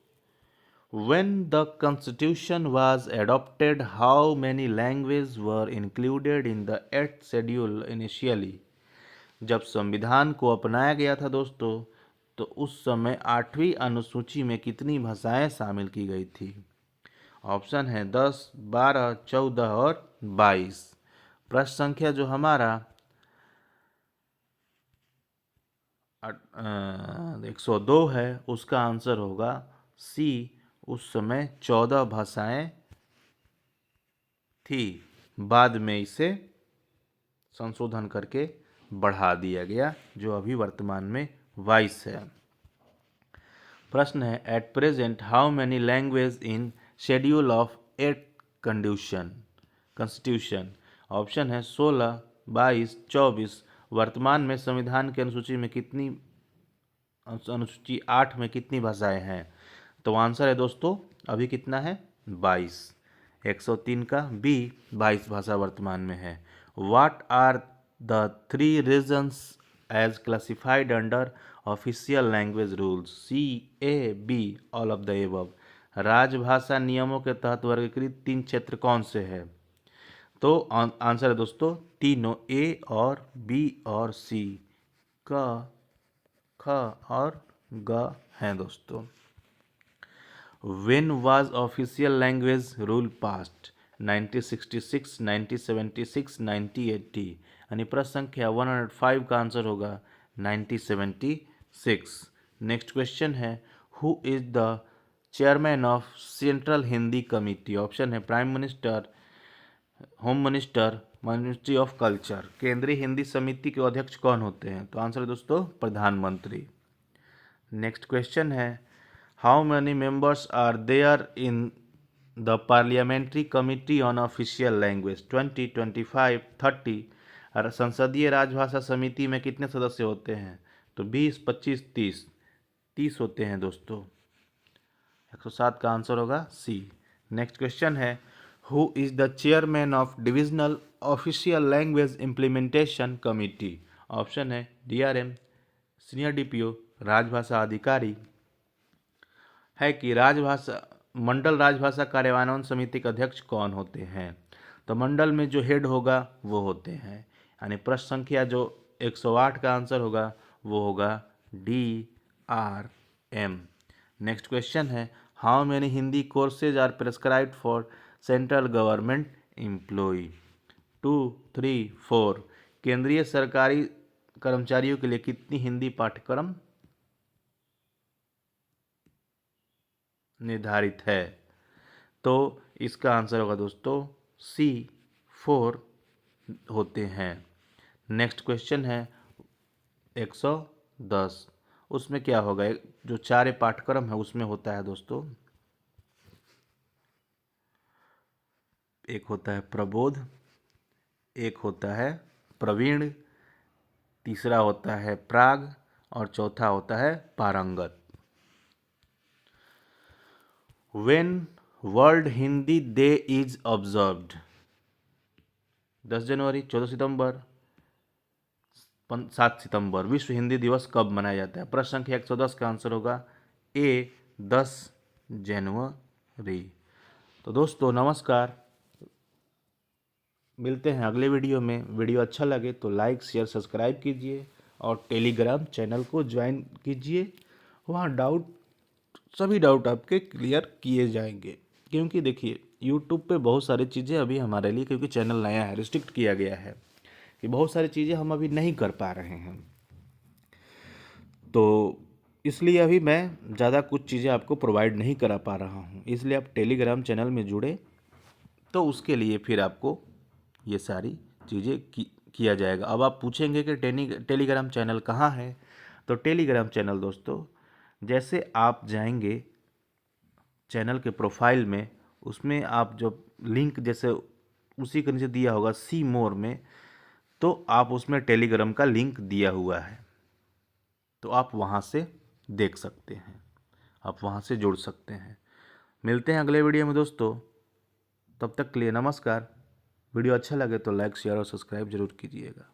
When the Constitution was adopted, how many languages were included in the 8th schedule initially? जब संविधान को अपनाया गया था दोस्तों तो उस समय 8वीं अनुसूची में कितनी भाषाएं शामिल की गई थी? ऑप्शन है 10, 12, 14 और 22। प्रश्न संख्या जो हमारा 102 है उसका आंसर होगा सी, उस समय 14 भाषाएं थी, बाद में इसे संशोधन करके बढ़ा दिया गया जो अभी वर्तमान में 22 है। प्रश्न है, at present how many language in schedule of 8 constitution. Option है 16, 22, 24। वर्तमान में संविधान की अनुसूची में कितनी, अनुसूची 8 में कितनी भाषाएं हैं? तो आंसर है दोस्तों अभी कितना है, 22। 103 का बी, 22 भाषा वर्तमान में है। What are the 3 regions as classified under official language rules? C, A, B, all of the above. राजभाषा नियमों के तहत वर्गीकृत 3 क्षेत्र कौन से हैं? तो आंसर है दोस्तों तीनों, ए और बी और सी, क, ख और ग हैं दोस्तों। When was official language rule passed? 1966, 1976, 1980। यानी प्रश्न संख्या 105 का आंसर होगा 1976। नेक्स्ट क्वेश्चन है who is the chairman of central Hindi committee? Option है prime minister, home minister, ministry of culture. केंद्रीय हिंदी समिति के अध्यक्ष कौन होते हैं? तो आंसर है दोस्तों प्रधानमंत्री। नेक्स्ट क्वेश्चन है how many members are there in the parliamentary committee on official language? 20, 25, 30। संसदीय राजभाषा समिति में कितने सदस्य होते हैं? तो 20, 25, 30। 30 होते हैं दोस्तों। 107 का आंसर होगा सी। नेक्स्ट क्वेश्चन है who is the chairman of divisional official language implementation committee? Option है डीआरएम, सीनियर डीपीओ, राजभाषा अधिकारी। है कि राजभाषा मंडल राजभाषा कार्यान्वयन समिति के अध्यक्ष कौन होते हैं? तो मंडल में जो हेड होगा वो होते हैं, यानी प्रश्न संख्या जो 108 का आंसर होगा वो होगा DRM। नेक्स्ट क्वेश्चन है how many Hindi courses are prescribed for central government employ? 2, 3, 4। केंद्रीय सरकारी कर्मचारियों के लिए कितनी हिंदी पाठ्यक्रम निर्धारित है? तो इसका आंसर होगा दोस्तों सी, 4 होते हैं। नेक्स्ट क्वेश्चन है 110। उसमें क्या होगा, जो 4 पाठ्यक्रम है उसमें होता है दोस्तों, एक होता है प्रबोध, एक होता है प्रवीण, तीसरा होता है प्राग और चौथा होता है पारंगत। When world Hindi day is observed? 10 जनवरी, 14 सितंबर, 7 सितंबर। विश्व हिंदी दिवस कब मनाया जाता है? प्रश्न संख्या 110 का आंसर होगा ए, 10 जनवरी। तो दोस्तों नमस्कार, मिलते हैं अगले वीडियो में। वीडियो अच्छा लगे तो लाइक, शेयर, सब्सक्राइब कीजिए और टेलीग्राम चैनल को ज्वाइन कीजिए। वहाँ सभी डाउट आपके क्लियर किए जाएंगे। क्योंकि देखिए यूट्यूब पे बहुत सारी चीज़ें अभी हमारे लिए, क्योंकि चैनल नया है, रिस्ट्रिक्ट किया गया है कि बहुत सारी चीज़ें हम अभी नहीं कर पा रहे हैं, तो इसलिए अभी मैं ज़्यादा कुछ चीज़ें आपको प्रोवाइड नहीं करा पा रहा हूँ। इसलिए आप टेलीग्राम चैनल में जुड़े तो उसके लिए फिर आपको ये सारी चीज़ें किया जाएगा। अब आप पूछेंगे कि टेलीग्राम चैनल कहाँ है? तो टेलीग्राम चैनल दोस्तों, जैसे आप जाएंगे चैनल के प्रोफाइल में, उसमें आप जो लिंक जैसे उसी के नीचे दिया होगा सी मोर में, तो आप उसमें टेलीग्राम का लिंक दिया हुआ है, तो आप वहाँ से देख सकते हैं, आप वहाँ से जुड़ सकते हैं। मिलते हैं अगले वीडियो में दोस्तों, तब तक के लिए नमस्कार। वीडियो अच्छा लगे तो लाइक, शेयर और सब्सक्राइब जरूर कीजिएगा।